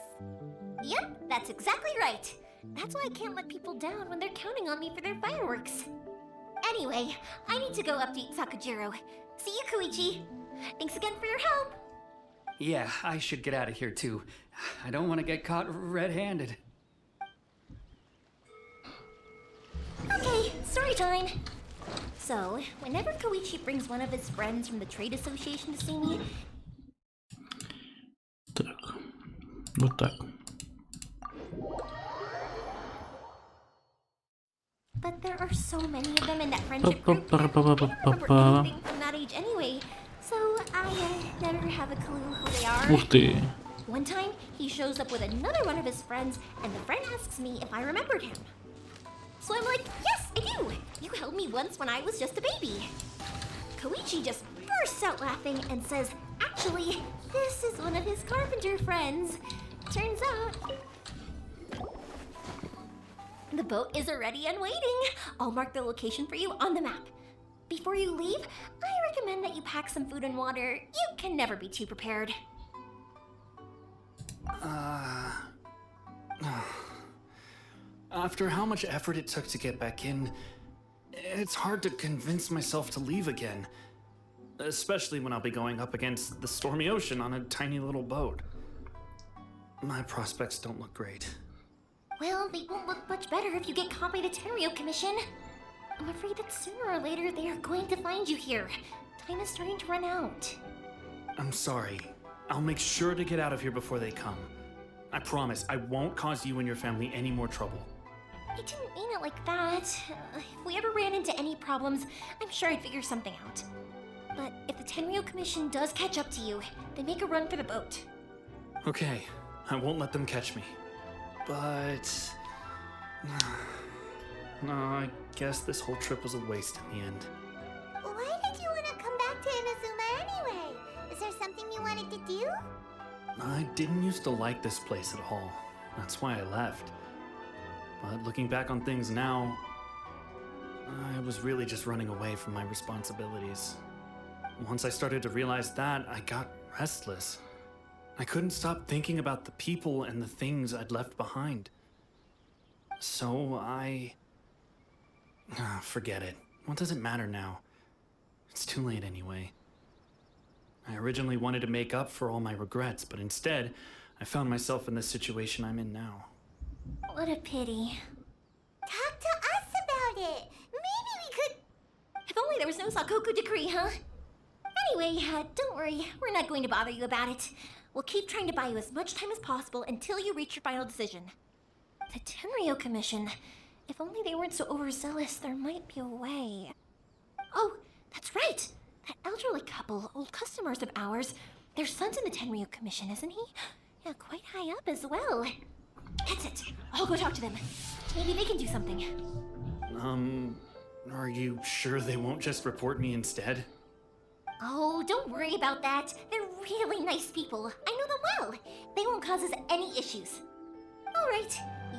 Yep, that's exactly right. That's why I can't let people down when they're counting on me for their fireworks. Anyway, I need to go update Sakujiro. See you, Koichi. Thanks again for your help. Yeah, I should get out of here too. I don't want to get caught red-handed. Okay, story time. So, whenever Koichi brings one of his friends from the trade association to see me... Так, вот так. But there are so many of them in that friendship group. I don't remember anything from that age anyway, so I never have a clue who they are. Ух ты. One time, he shows up with another one of his friends, and the friend asks me if I remembered him. So I'm like, yes, I do! You held me once when I was just a baby. Koichi just bursts out laughing and says, actually, this is one of his carpenter friends. Turns out... the boat is already and waiting. I'll mark the location for you on the map. Before you leave, I recommend that you pack some food and water. You can never be too prepared. After how much effort it took to get back in, it's hard to convince myself to leave again. Especially when I'll be going up against the stormy ocean on a tiny little boat. My prospects don't look great. Well, they won't look much better if you get caught by the Tenryou Commission. I'm afraid that sooner or later they are going to find you here. Time is starting to run out. I'm sorry. I'll make sure to get out of here before they come. I promise I won't cause you and your family any more trouble. I didn't mean it like that. If we ever ran into any problems, I'm sure I'd figure something out. But if the Tenryou Commission does catch up to you, they make a run for the boat. Okay, I won't let them catch me. But... no, I guess this whole trip was a waste in the end. Why did you want to come back to Inazuma anyway? Is there something you wanted to do? I didn't used to like this place at all. That's why I left. But looking back on things now, I was really just running away from my responsibilities. Once I started to realize that, I got restless. I couldn't stop thinking about the people and the things I'd left behind. So I... forget it. What does it matter now? It's too late anyway. I originally wanted to make up for all my regrets, but instead, I found myself in the situation I'm in now. What a pity. Talk to us about it. Maybe we could... If only there was no Sakoku decree, huh? Anyway, don't worry. We're not going to bother you about it. We'll keep trying to buy you as much time as possible until you reach your final decision. The Tenryou Commission. If only they weren't so overzealous, there might be a way. Oh, that's right! That elderly couple, old customers of ours, their son's in the Tenryou Commission, isn't he? Yeah, quite high up as well. That's it. I'll go talk to them. Maybe they can do something. Are you sure they won't just report me instead? Oh, don't worry about that. They're really nice people. I know them well. They won't cause us any issues. All right,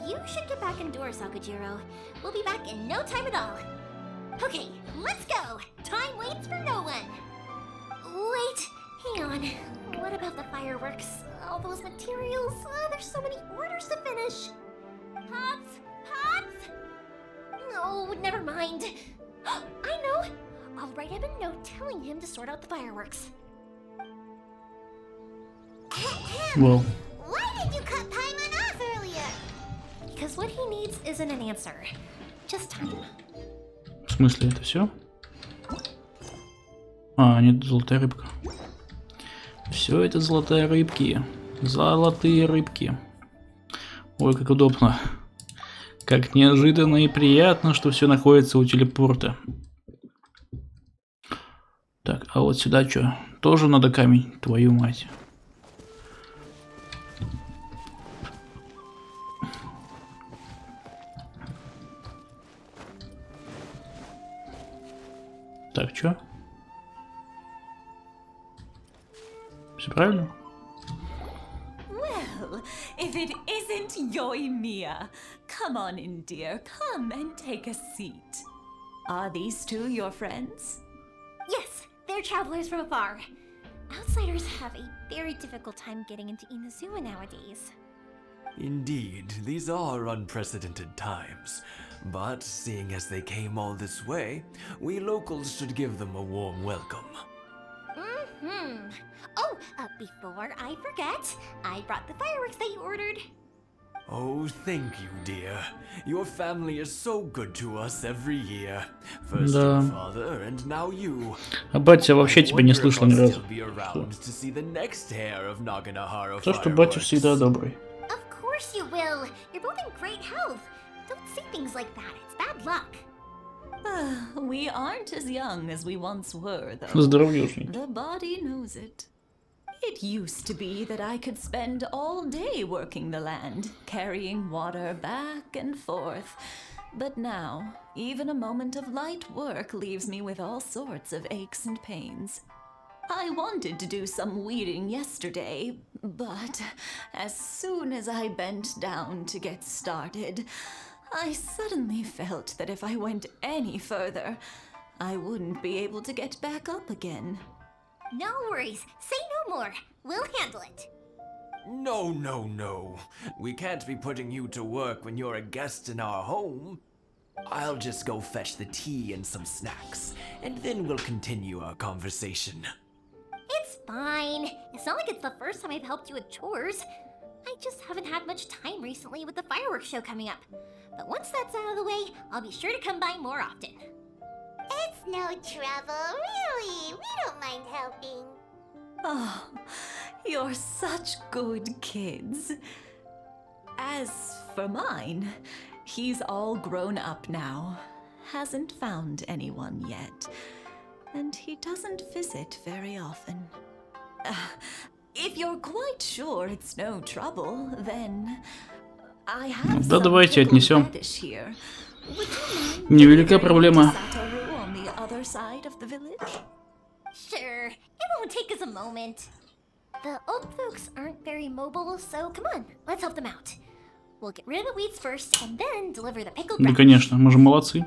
you should get back indoors, Sakujiro. We'll be back in no time at all. Okay, let's go. Time waits for no one. Wait, hang on. What about the fireworks? All those materials? There's so many orders to finish. Pops? Pops? No, never mind. I know. I'll write him a note telling him to sort out the fireworks. Well. Why did you cut Paimon off earlier? Because what he needs isn't an answer. Just time. В смысле, это все? А, нет, золотая рыбка. Все это золотые рыбки. Золотые рыбки. Ой, как удобно. Как неожиданно и приятно, что все находится у телепорта. Так, а вот сюда что? Тоже надо камень, твою мать. Так, что? Все правильно? Well, if it isn't Yoimiya, come on in, dear. Come and take a seat. Are these two your friends? Yes, they're travelers from afar. Outsiders have a very difficult time getting into Inazuma nowadays. Indeed, these are unprecedented times. But seeing as they came all this way, we locals should give them a warm welcome. Mm-hmm. Oh, before I forget, I brought the fireworks that you ordered. Oh, thank you, dear. Your family is so good to us every year. First your father, and now you. А батя вообще тебя не слышал ни разу. То, что батя всегда добрый. Of course you will. You're both in great health. Don't say things like that. It's bad luck. We aren't as young as we once were, though. Здоровьюшный. The body knows it. It used to be that I could spend all day working the land, carrying water back and forth. But now, even a moment of light work leaves me with all sorts of aches and pains. I wanted to do some weeding yesterday, but as soon as I bent down to get started, I suddenly felt that if I went any further, I wouldn't be able to get back up again. No worries. Say no more. We'll handle it. No, no, no. We can't be putting you to work when you're a guest in our home. I'll just go fetch the tea and some snacks, and then we'll continue our conversation. It's fine. It's not like it's the first time I've helped you with chores. I just haven't had much time recently with the fireworks show coming up. But once that's out of the way, I'll be sure to come by more often. It's no trouble, really. We don't mind helping. Oh, you're such good kids. As for mine, he's all grown up now. Hasn't found anyone yet. And he doesn't visit very often. If you're quite sure it's no trouble, then I have Да, давайте отнесем. here. Невелика проблема. Sure, it won't take us a moment. The old folks aren't very mobile, so come on, let's help them out. We'll get rid of the weeds first, and then deliver the pickled Да, radish. конечно, мы же молодцы.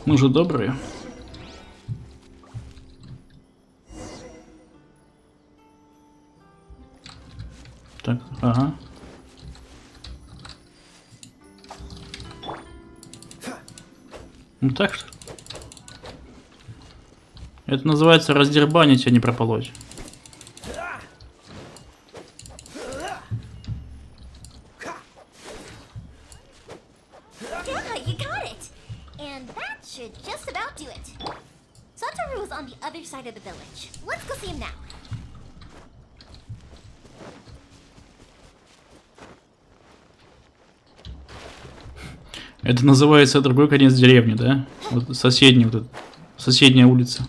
Мы же добрые. Так, ага. Ну так что? Это называется раздербанить, а не прополоть. Yeah, you got it! And that should just about do it. Satoru is on the other side of the village. Let's go see him now. Это называется другой конец деревни, да? Вот соседний, вот этот, соседняя улица.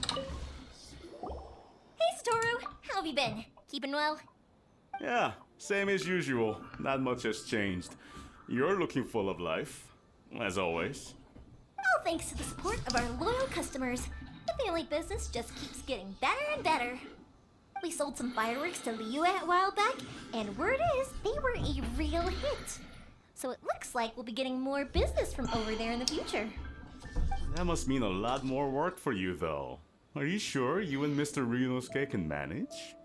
Hey, Satoru, how have you been? Keeping well? Yeah, same as usual. Not much has changed. You're looking full of life, as always. All thanks to the support of our loyal customers, the family business just keeps getting better and better. We sold some fireworks to Liu a while back, and word is they were a real hit. So it looks like we'll be getting more business from over there in the future. That must mean a lot more work for you, though. Are you sure you and Mr. Ryunosuke can manage?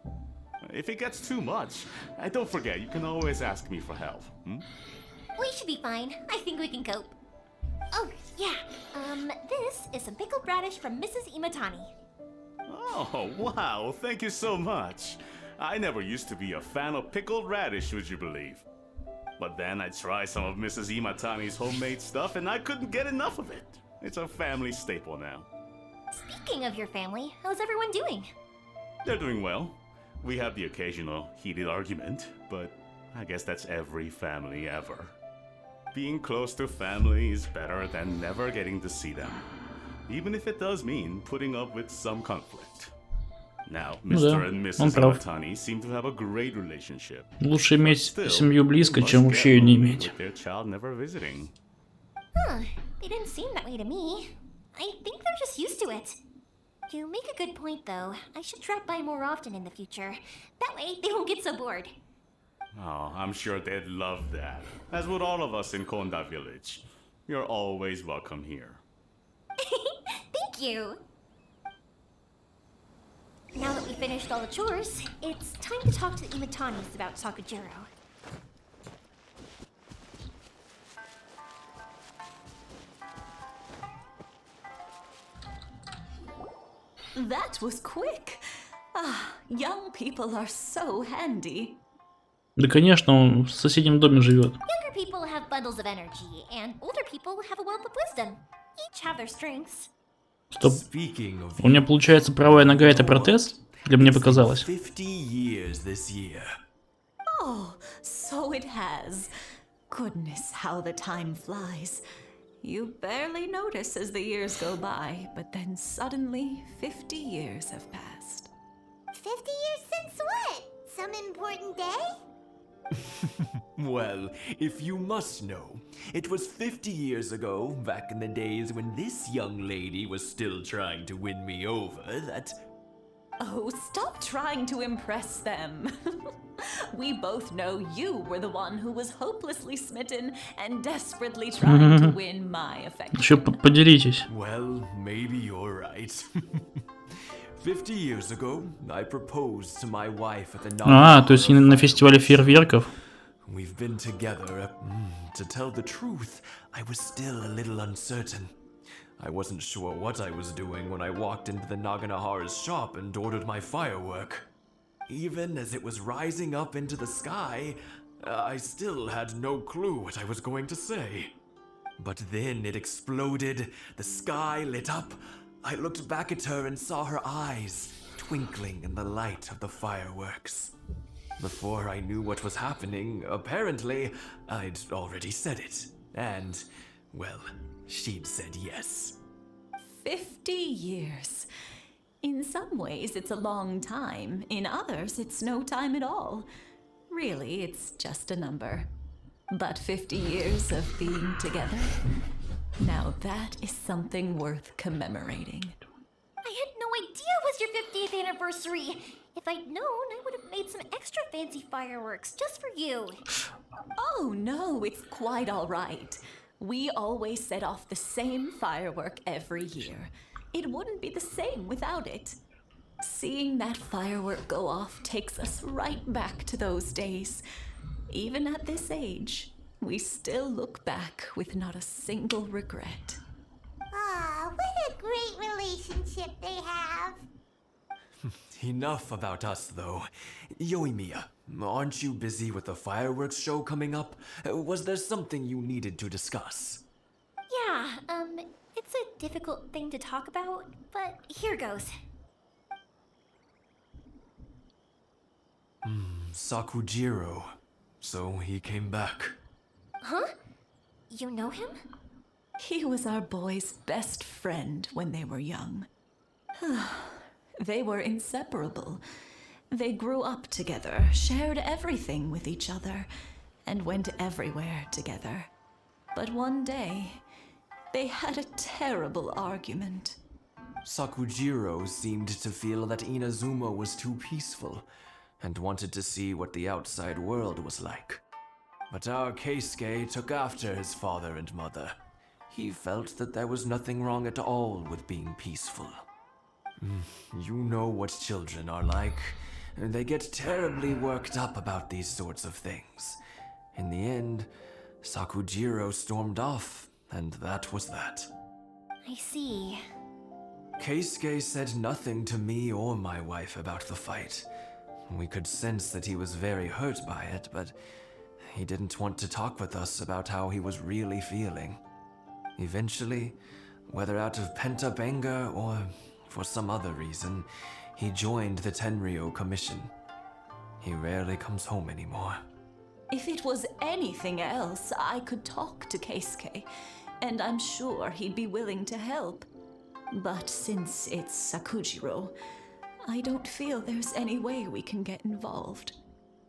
If it gets too much, don't forget, you can always ask me for help. We should be fine. I think we can cope. Oh, yeah. This is some pickled radish from Mrs. Imatani. Oh, wow, thank you so much. I never used to be a fan of pickled radish, would you believe? But then I tried some of Mrs. Imatani's homemade stuff and I couldn't get enough of it. It's a family staple now. Speaking of your family, how's everyone doing? They're doing well. We have the occasional heated argument, but I guess that's every family ever. Being close to family is better than never getting to see them, even if it does mean putting up with some conflict. Now, Mr. and Mrs. Iwatani seem to have a great relationship. Лучше иметь семью близко, чем вообще ее не иметь. Their child never visiting. Huh, they didn't seem that way to me. I think they're just used to it. You make a good point, though. I should drop by more often in the future. That way, they won't get so bored. Oh, I'm sure they'd love that. As would all of us in Konda Village. You're always welcome here. Thank you. Now that we finished all the chores, it's time to talk to the Imatanis about Sakujiro. That was quick. Ah, young people are so handy. Да, конечно, он в соседнем доме живет. Younger people have bundles of energy, and older people have a wealth of wisdom. Each have their strengths. Стоп. У меня получается правая нога это протез? Или мне показалось? 50 years this year. Oh, so it has. Goodness, how the time flies. You barely notice as the years go by, but then suddenly 50 years have passed. 50 years since what? Some important day? Well, if you must know, it was 50 years ago, back in the days when this young lady was still trying to win me over, that... Oh, stop trying to impress them. We both know you were the one who was hopelessly smitten and desperately trying to win my affection. Еще поделитесь. Well, maybe you're right. 50 years ago, I proposed to my wife at the То есть на фестивале фейерверков. We've been together. To tell the truth, I was still a little uncertain. I wasn't sure what I was doing when I walked into the Naganahara's shop and ordered my firework. Even as it was rising up into the sky, I still had no clue what I was going to say. But then it exploded, the sky lit up. I looked back at her and saw her eyes twinkling in the light of the fireworks. Before I knew what was happening, apparently, I'd already said it. And, well, she'd said yes. 50 years. In some ways, it's a long time. In others, it's no time at all. Really, it's just a number. But 50 years of being together, now that is something worth commemorating. I had no idea it was your 50th anniversary. If I'd known, I would have made some extra fancy fireworks just for you. Oh no, it's quite all right. We always set off the same firework every year. It wouldn't be the same without it. Seeing that firework go off takes us right back to those days. Even at this age, we still look back with not a single regret. Aw, what a great relationship they have. Enough about us, though. Yoimiya, aren't you busy with the fireworks show coming up? Was there something you needed to discuss? Yeah, it's a difficult thing to talk about, but here goes. Sakujiro. So he came back. Huh? You know him? He was our boy's best friend when they were young. They were inseparable. They grew up together, shared everything with each other, and went everywhere together. But one day, they had a terrible argument. Sakujiro seemed to feel that Inazuma was too peaceful, and wanted to see what the outside world was like. But our Keisuke took after his father and mother. He felt that there was nothing wrong at all with being peaceful. You know what children are like. They get terribly worked up about these sorts of things. In the end, Sakujiro stormed off, and that was that. I see. Keisuke said nothing to me or my wife about the fight. We could sense that he was very hurt by it, but he didn't want to talk with us about how he was really feeling. Eventually, Whether out of pent-up anger or for some other reason, he joined the Tenryou Commission. He rarely comes home anymore. If it was anything else, I could talk to Keisuke, and I'm sure he'd be willing to help. But since it's Sakujiro, I don't feel there's any way we can get involved.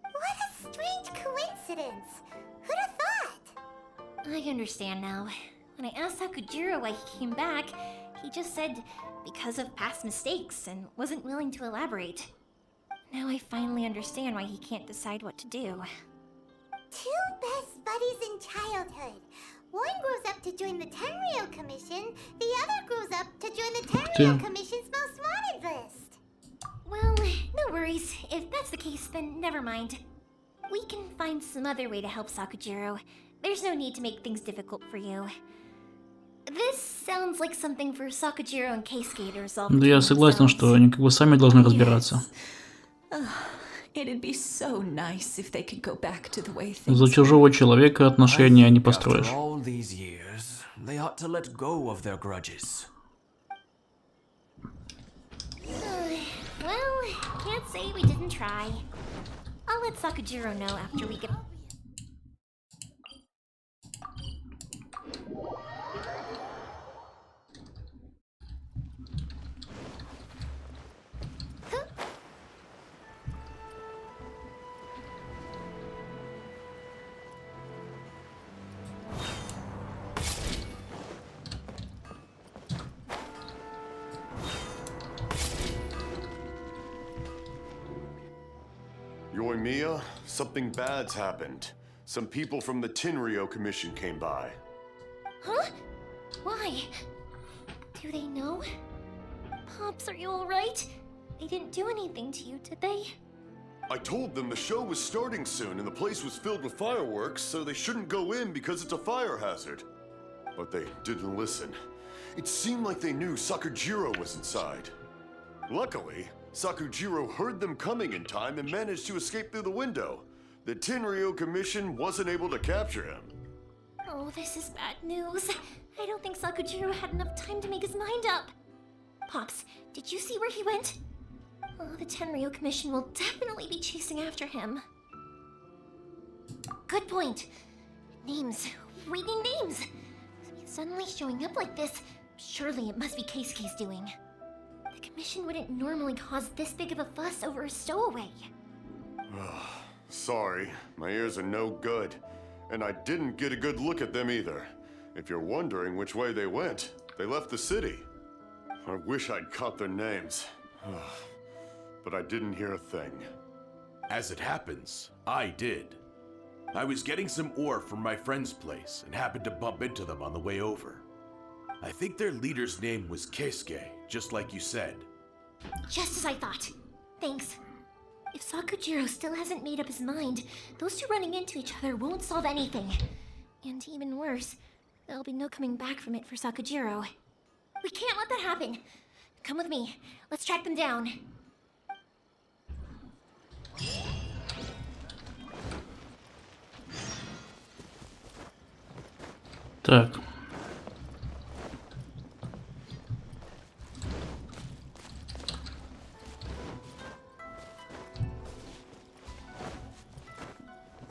What a strange coincidence. Who'd have thought? I understand now. When I asked Sakujiro why he came back, he just said because of past mistakes and wasn't willing to elaborate. Now I finally understand why he can't decide what to do. Two best buddies in childhood. One grows up to join the Tenryou Commission, the other grows up to join the Tenryou Commission's most wanted list. Well, no worries. If that's the case, then never mind. We can find some other way to help Sakujiro. There's no need to make things difficult for you. This sounds like something for Sakujiro and Keisuke to resolve. Да, я согласен, что они как бы сами должны разбираться. It'd be so nice if they could go back to the way things За чужого человека отношения не построишь. After all these years, they ought to let go of their grudges. Well, can't say we didn't try. I'll let Sakujiro know after we get... Yoimiya, something bad's happened. Some people from the Tenryou Commission came by. Huh? Why? Do they know? Pops, are you alright? They didn't do anything to you, did they? I told them the show was starting soon and the place was filled with fireworks, so they shouldn't go in because it's a fire hazard. But they didn't listen. It seemed like they knew Sakujiro was inside. Luckily, Sakujiro heard them coming in time and managed to escape through the window. The Tenryou Commission wasn't able to capture him. Oh, this is bad news. I don't think Sakujiro had enough time to make his mind up. Pops, did you see where he went? Oh, the Tenryou Commission will definitely be chasing after him. Good point. Names. Reading names. Suddenly showing up like this, surely it must be Keisuke's doing. The Commission wouldn't normally cause this big of a fuss over a stowaway. Sorry, my ears are no good. And I didn't get a good look at them either. If you're wondering which way they went, they left the city. I wish I'd caught their names. But I didn't hear a thing. As it happens, I did. I was getting some ore from my friend's place and happened to bump into them on the way over. I think their leader's name was Keisuke, just like you said. Just as I thought. Thanks. If Sakujiro still hasn't made up his mind, those two running into each other won't solve anything. And even worse, there'll be no coming back from it for Sakujiro. We can't let that happen. Come with me. Let's track them down. Так.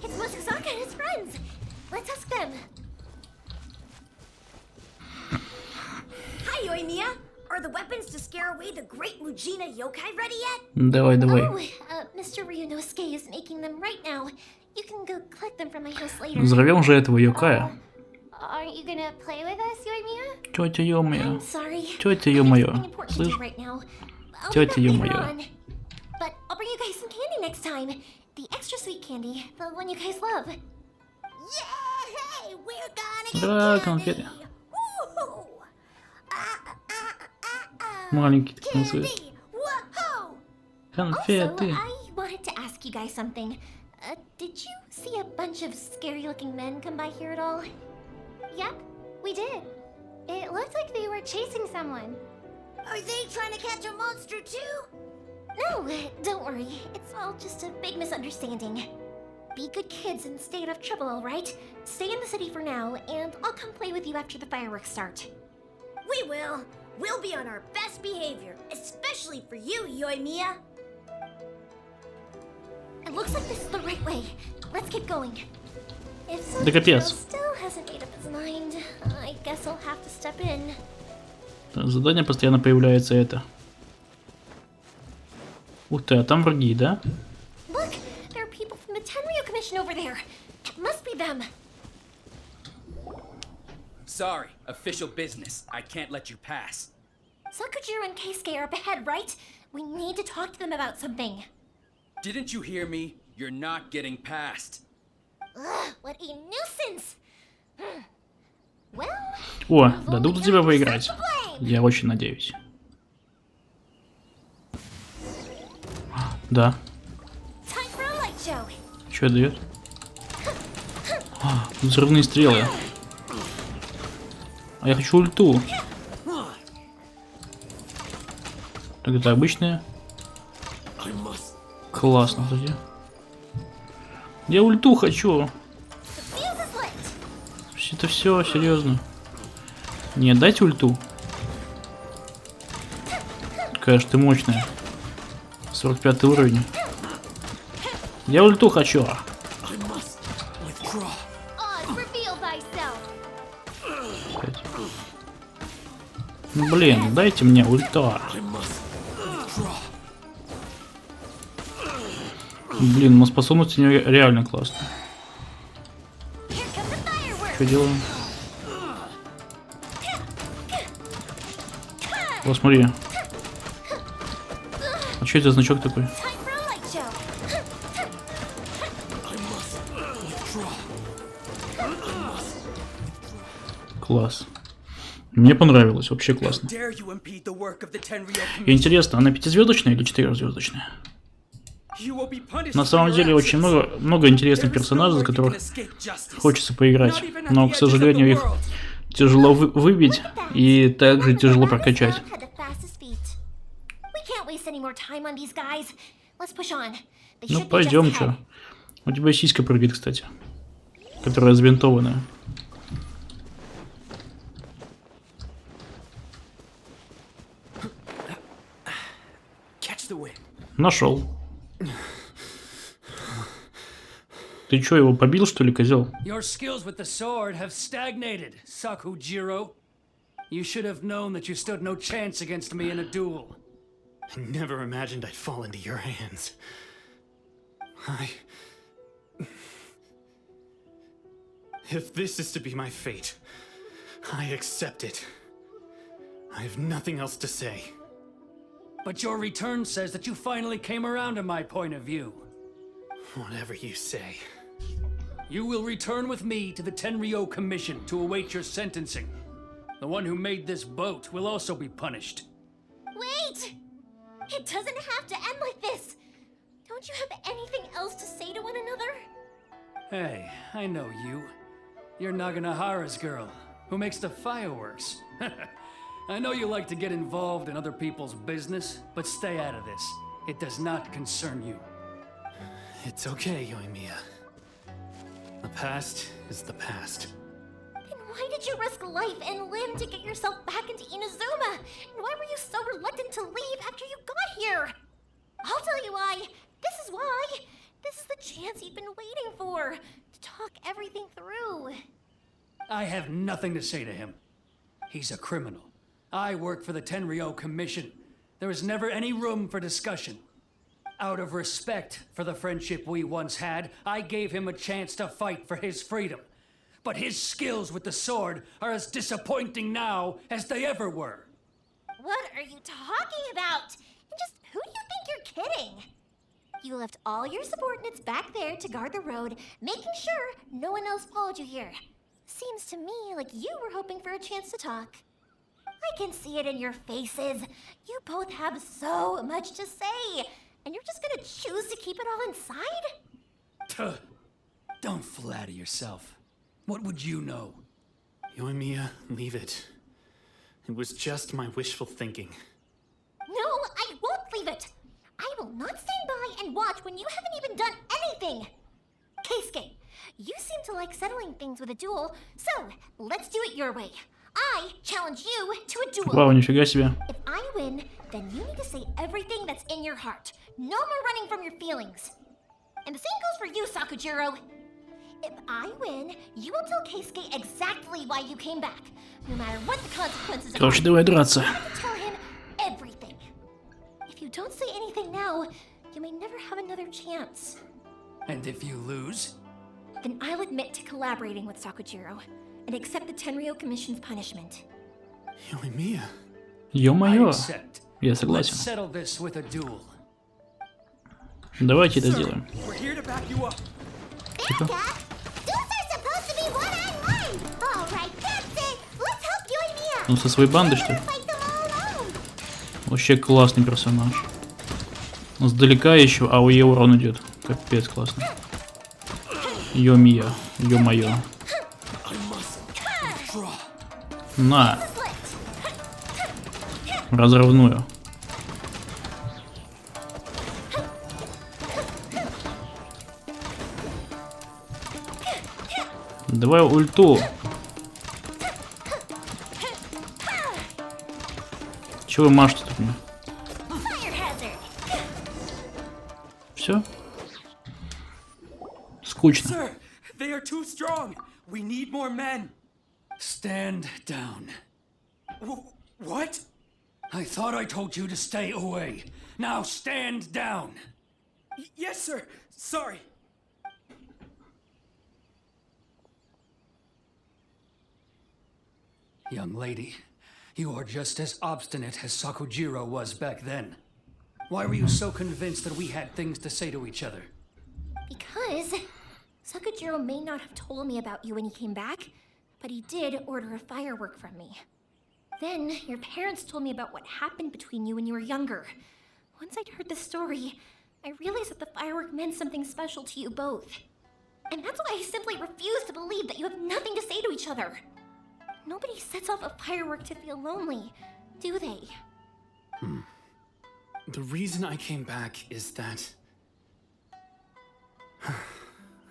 It's Mochizaka and his friends. Let's ask them. Hi, Yoimiya. Are the weapons to scare away the great Mujina yokai ready yet? Давай, давай. Mr. Ryunosuke is making them right now. You can go collect them from my house later. Взорвем же этого Йокая. Aren't you gonna play with us, Yoimiya? Тетя ё-моё. I'm sorry. Тетя ё-моё. Something important to do Слышь? right now. I'll be Тетя back later ё-моё. on. But I'll bring you guys some candy next time. The extra sweet candy, the one you guys love. Yay! We're gonna Да, get конфеты. candy! Woohoo! Маленький такой цвет. Candy! Woohoo! Конфеты. Also, I wanted to ask you guys something. Did you see a bunch of scary-looking men come by here at all? Yep, we did. It looked like they were chasing someone. Are they trying to catch a monster too? No, don't worry. It's all just a big misunderstanding. Be good kids and stay out of trouble, all right? Stay in the city for now, and I'll come play with you after the fireworks start. We will. We'll be on our best behavior, especially for you, Yoimiya. It looks like this is the right way. Let's get going. If Да капец. still hasn't made up his mind, I guess I'll have to step in. Задание постоянно появляется это. Ух ты, а там враги, да? Look, there are people from the Tenryou Commission over there. It must be them. Sorry, official business. I can't let you pass. Sakujiro and Keisuke are up ahead, right? We need to talk to them about something. Didn't you hear me? You're not getting past. Ugh, what a nuisance! Well, О, дадут тебя поиграть. Я очень надеюсь. Да. time for a light show. Что дает? Взрывные стрелы. А я хочу ульту. Так это обычные. Классно, кстати. Я ульту хочу. Это все серьезно. Не, дайте ульту. Какая же ты мощная. 45 уровень. Я ульту хочу. Ну, блин, дайте мне ульта. Блин, но способность у нее реально классная. Что делаем? О, смотри. А что это за значок такой? Класс. Мне понравилось, вообще классно. Интересно, она 5-звездочная или 4-звездочная? На самом деле очень много интересных персонажей, за которых хочется поиграть, но, к сожалению, их тяжело выбить и также тяжело прокачать. Ну пойдем, чё. У тебя сиська прыгает, кстати, которая забинтованная. Нашел. Ты чё, его побил, что ли, козел? Your skills with the sword have stagnated, Sakujiro. You should have known that you stood no chance against me in a duel. I never imagined I'd fall into your hands. If this is to be my fate, I accept it. I have nothing else to say. But your return says that you finally came around to my point of view. Whatever you say. You will return with me to the Tenryou Commission to await your sentencing. The one who made this boat will also be punished. Wait! It doesn't have to end like this! Don't you have anything else to say to one another? Hey, I know you. You're Naganahara's girl, who makes the fireworks. I know you like to get involved in other people's business, but stay out of this. It does not concern you. It's okay, Yoimiya. The past is the past. Then why did you risk life and limb to get yourself back into Inazuma? And why were you so reluctant to leave after you got here? I'll tell you why. This is why. This is the chance you've been waiting for. To talk everything through. I have nothing to say to him. He's a criminal. I work for the Tenryou Commission. There is never any room for discussion. Out of respect for the friendship we once had, I gave him a chance to fight for his freedom. But his skills with the sword are as disappointing now as they ever were. What are you talking about? And just who do you think you're kidding? You left all your subordinates back there to guard the road, making sure no one else followed you here. Seems to me like you were hoping for a chance to talk. I can see it in your faces. You both have so much to say. And you're just gonna choose to keep it all inside? Don't flatter yourself. What would you know? Yoimiya, leave it. It was just my wishful thinking. No, I won't leave it. I will not stand by and watch when you haven't even done anything. Keisuke, you seem to like settling things with a duel, so let's do it your way. I challenge you to a duel. Вау, нифига себе. If I win, then you need to say everything that's in your heart. No more running from your feelings. And the same goes for you, Sakujiro. If I win, you will tell Keisuke exactly why you came back, no matter what the consequences are. Короче, давай драться. You have to tell him everything. If you don't say anything now, you may never have another chance. And if you lose? Then I'll admit to collaborating with Sakujiro and accept the Tenryou Commission's punishment. Yoimiya. Ё-моё. Я Let's согласен. settle this with a duel. Давайте это сделаем. We're here to back you up. Тихо. Duels are supposed to be one-on-one. All right, that's it. Let's help you and Mia. Ну, со своей бандой, что ли? Fight them all alone. Вообще классный персонаж. Но сдалека еще, а у ее урон идет. Капец классно. Ё-мия, ё-моё. На. Разрывную. Давай ульту. Чего вы машете тут мне? Все? Скучно. Sir, they are too strong. We need more men. Stand down. What? I thought I told you to stay away. Now stand down. Yes, sir. Sorry. Young lady, you are just as obstinate as Sakujiro was back then. Why were you so convinced that we had things to say to each other? Because Sakujiro may not have told me about you when he came back, but he did order a firework from me. Then your parents told me about what happened between you when you were younger. Once I'd heard the story, I realized that the firework meant something special to you both. And that's why I simply refuse to believe that you have nothing to say to each other. Nobody sets off a firework to feel lonely, do they? The reason I came back is that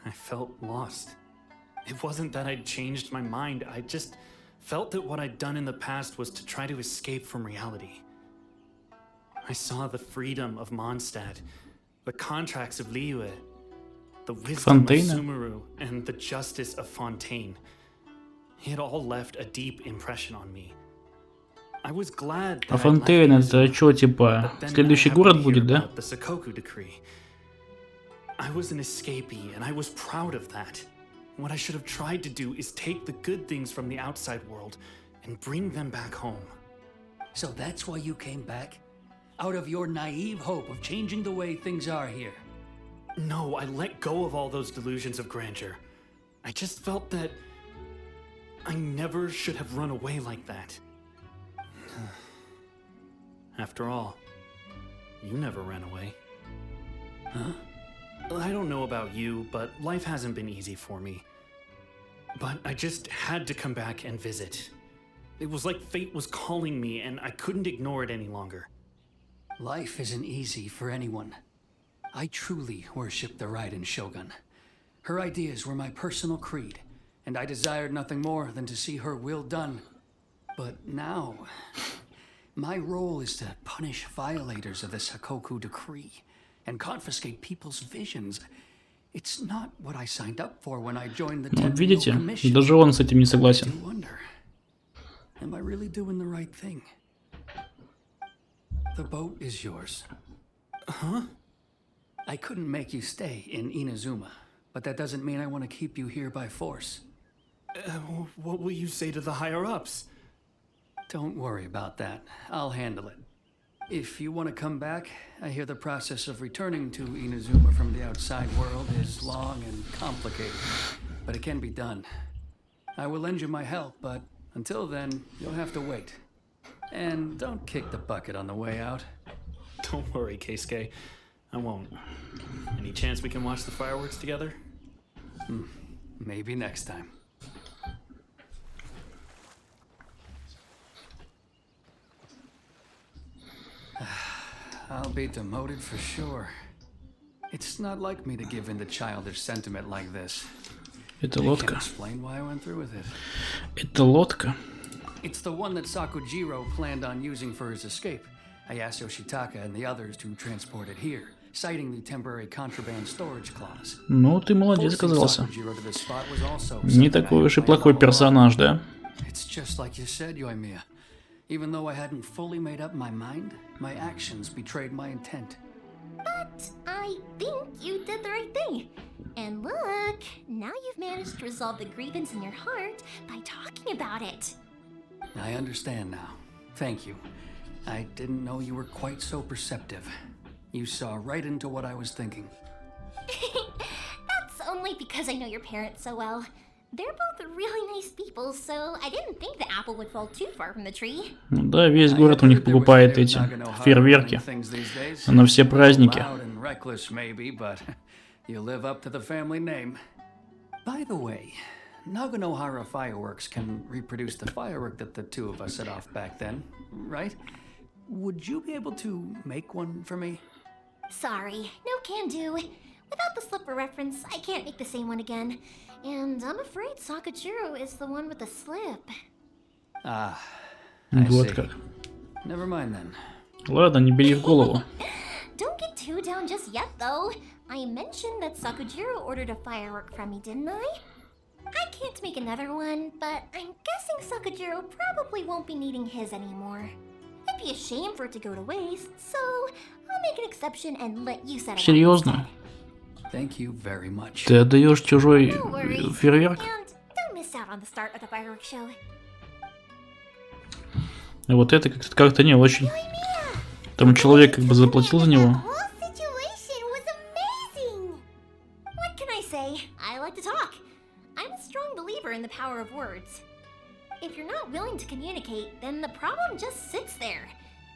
I felt lost. It wasn't that I'd changed my mind, I just felt that what I'd done in the past was to try to escape from reality. I saw the freedom of Mondstadt, the contracts of Liyue, the wisdom of Sumeru, and the justice of Fontaine. It all left a deep impression on me. I was glad that А Фонтейн это что, типа, следующий город будет, да? the Sakoku decree. I was an escapee, and I was proud of that. What I should have tried to do is take the good things from the outside world and bring them back home. So that's why you came back? Out of your naive hope of changing the way things are here? No, I let go of all those delusions of grandeur. I just felt that I never should have run away like that. After all, you never ran away. Huh? I don't know about you, but life hasn't been easy for me. But I just had to come back and visit. It was like fate was calling me, and I couldn't ignore it any longer. Life isn't easy for anyone. I truly worship the Raiden Shogun. Her ideas were my personal creed, and I desired nothing more than to see her will done. But now, my role is to punish violators of the Sakoku decree and confiscate people's visions. It's not what I signed up for when I joined the Видите, Tenryou Commission. даже он с этим не согласен. I wonder, am I really doing the right thing? The boat is yours. Huh? I couldn't make you stay in Inazuma, but that doesn't mean I want to keep you here by force. What will you say to the higher-ups? Don't worry about that. I'll handle it. If you want to come back, I hear the process of returning to Inazuma from the outside world is long and complicated, but it can be done. I will lend you my help, but until then, you'll have to wait. And don't kick the bucket on the way out. Don't worry, Keisuke. I won't. Any chance we can watch the fireworks together? Maybe next time. I'll be demoted for sure. It's not like me to give in to childish sentiment like this. Это I can't лодка. explain why I went through with it. Это лодка. It's the one that Sakujiro planned on using for his escape. I asked Yoshitaka and the others to transport it here, citing the temporary contraband storage clause. Ну, ты молодец оказался. Не такой уж и плохой персонаж, да? It's just like you said, Yoimiya. Even though I hadn't fully made up my mind, my actions betrayed my intent. But I think you did the right thing. And look, now you've managed to resolve the grievance in your heart by talking about it. I understand now. Thank you. I didn't know you were quite so perceptive. You saw right into what I was thinking. That's only because I know your parents so well. They're both really nice people, so I didn't think the apple would fall too far from the tree. Ну да, весь город у них покупает эти фейерверки на все праздники. You live up to the family name. By the way, Naganohara Fireworks can reproduce the firework that the two of us set off back then, right? Would you be able to make one for me? Sorry, no can do. Without the slipper reference, I can't make the same one again. And I'm afraid Sakujiro is the one with the slip. Ah, Вот как. Never mind then. Ладно, не бери в голову. Don't get too down just yet, though. I mentioned that Sakujiro ordered a firework from me, didn't I? I can't make another one, but I'm guessing Sakujiro probably won't be needing his anymore. It'd be a shame for it to go to waste, so I'll make an exception and let you set it up. Серьезно? Thank you very much. Ты отдаешь чужой фейерверк? And don't miss out on the start of the fireworks show. Вот это как-то не очень. Там человек как бы заплатил за него. What can I say? I like to talk. I'm a strong believer in the power of words. If you're not willing to communicate, then the problem just sits there.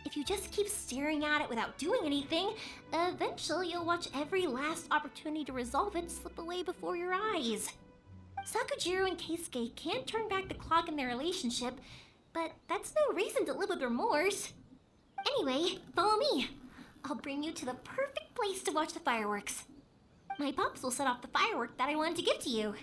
If you just keep staring at it without doing anything, eventually you'll watch every last opportunity to resolve it slip away before your eyes. Sakujiro and Keisuke can't turn back the clock in their relationship, but that's no reason to live with remorse. Anyway, follow me. I'll bring you to the perfect place to watch the fireworks. My pops will set off the firework that I wanted to give to you.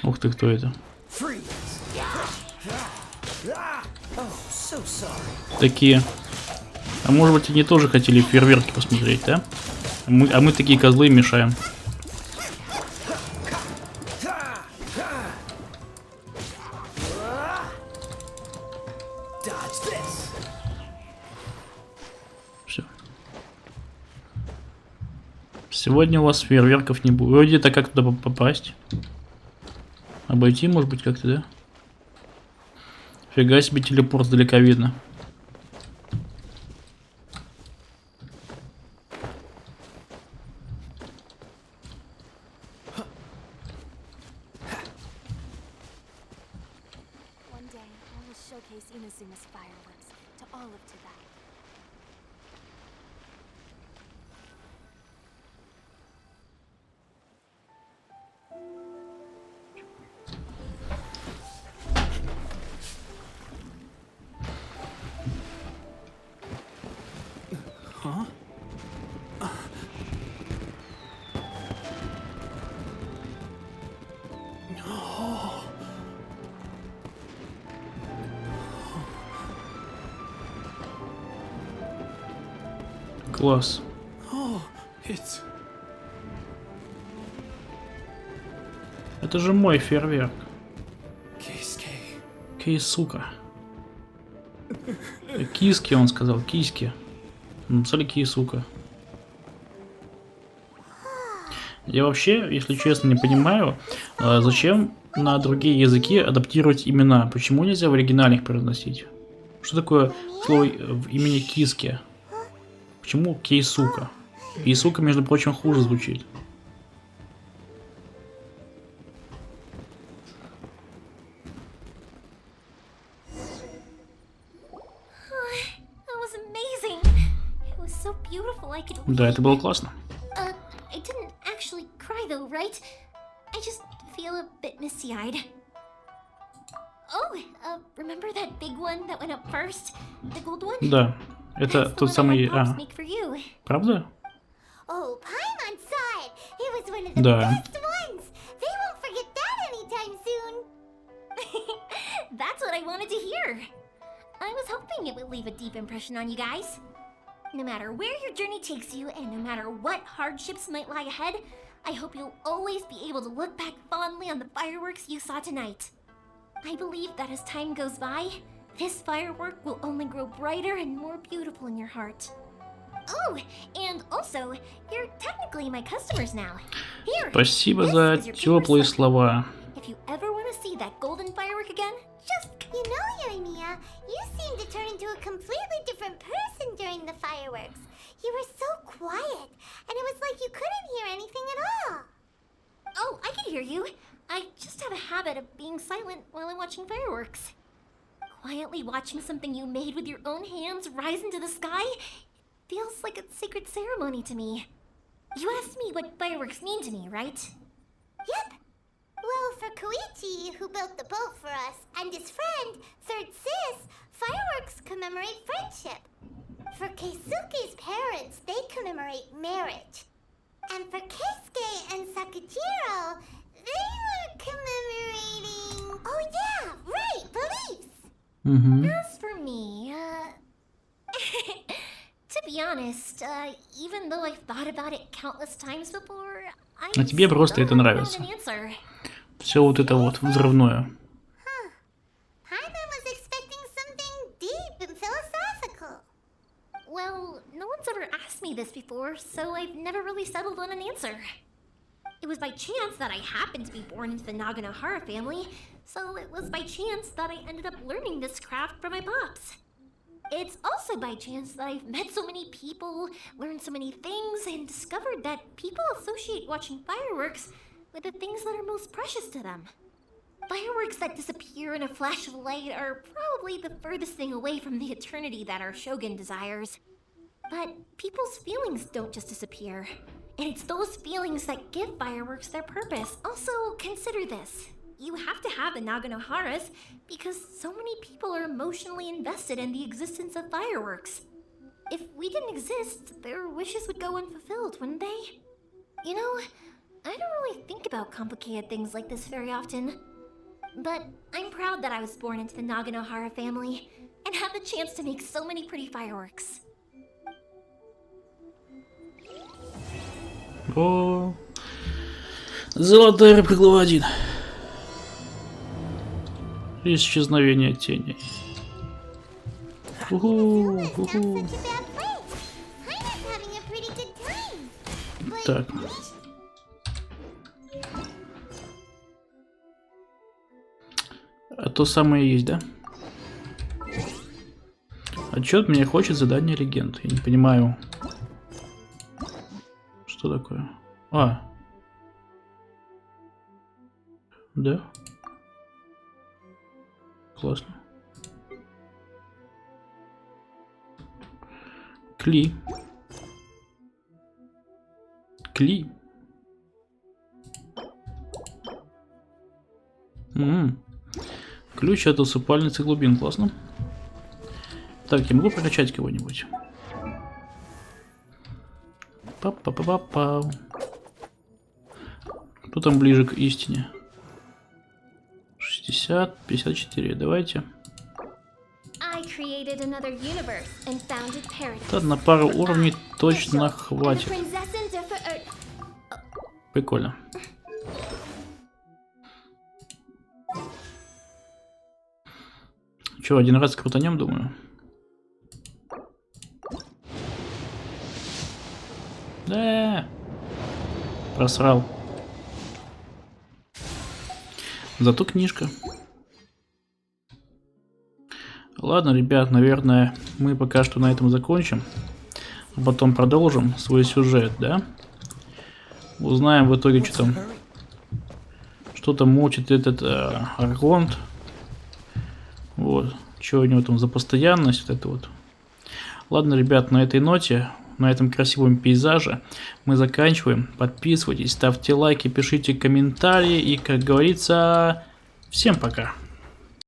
Ух ты, кто это? Такие. А может быть, они тоже хотели фейерверки посмотреть, да? А мы такие козлы мешаем. Все. Сегодня у вас фейерверков не будет. Вроде-то как туда попасть? Обойти, может быть, как-то, да? Фига себе, телепорт сдалека видно. Класс. Это же мой фейерверк. Кейсука. Киски, он сказал, киски. Написали Кейсука. Я вообще, если честно, не понимаю, зачем на другие языки адаптировать имена. Почему нельзя в оригинале их произносить? Что такое слово в имени Киски? Почему Кейсука? Кейсука, между прочим, хуже звучит. so beautiful I could Да, это было классно. I didn't actually cry though, right? I just feel a bit misty-eyed. Oh, remember that big one that went up first? The gold one? Да, это тот самый... Правда? Oh, Paimon's side! It was one of the Да. best ones! They won't forget that anytime soon! That's what I wanted to hear! I was hoping it would leave a deep impression on you guys. No matter where your journey takes you, and no matter what hardships might lie ahead, I hope you'll always be able to look back fondly on the fireworks you saw tonight. I believe that as time goes by, this firework will only grow brighter and more beautiful in your heart. Oh, and also, you're technically my customers now. Here, Спасибо this за is your paper теплые slip. слова. If you ever want to see that golden firework again, just... You know, Yoimiya, you seemed to turn into a completely different person during the fireworks. You were so quiet, and it was like you couldn't hear anything at all. Oh, I can hear you. I just have a habit of being silent while I'm watching fireworks. Quietly watching something you made with your own hands rise into the sky feels like a sacred ceremony to me. You asked me what fireworks mean to me, right? Yep. Well, for Koichi, who built the boat for us, and his friend, Third Sis, fireworks commemorate friendship. For Keisuke's parents, they commemorate marriage. And for Keisuke and Sakujiro, they were commemorating... Oh yeah, right, beliefs! As for me, to be honest, even though I've thought about it countless times before, I А тебе просто это нравится. Все вот это вот взрывное. Paimon was expecting something deep and philosophical. Well, no one's ever asked me this before, so I've never really settled on an answer. It was by chance that I happened to be born into the Naganohara family, so it was by chance that I ended up learning this craft from my pops. It's also by chance that I've met so many people, learned so many things, and discovered that people associate watching fireworks with the things that are most precious to them. Fireworks that disappear in a flash of light are probably the furthest thing away from the eternity that our shogun desires. But people's feelings don't just disappear. And it's those feelings that give fireworks their purpose. Also, consider this. You have to have the Naganoharas because so many people are emotionally invested in the existence of fireworks. If we didn't exist, their wishes would go unfulfilled, wouldn't they? You know, I don't really think about complicated things like this very often. But I'm proud that I was born into the Naganohara family and had the chance to make so many pretty fireworks. О, золотая рыбка глава 1. Исчезновение теней. Так. А то самое есть, да? Отчет меня хочет задание легенд. Я не понимаю. Что такое? А. Да? Классно. Кли. Ключ от усыпальницы глубин. Классно. Так, я могу прокачать кого-нибудь? Па-па-па-па-пау. Кто там ближе к истине? 60, 54. Давайте. Да, на пару уровней точно хватит. Прикольно. Че, один раз крутанем, думаю. Да. Просрал. Зато книжка. Ладно, ребят, наверное, мы пока что на этом закончим. А потом продолжим свой сюжет, да? Узнаем в итоге, что там мучит этот Аргонт. Вот. Что у него там за постоянность, вот это вот. Ладно, ребят, на этой ноте на этом красивом пейзаже мы заканчиваем. Подписывайтесь, ставьте лайки, пишите комментарии и, как говорится, всем пока.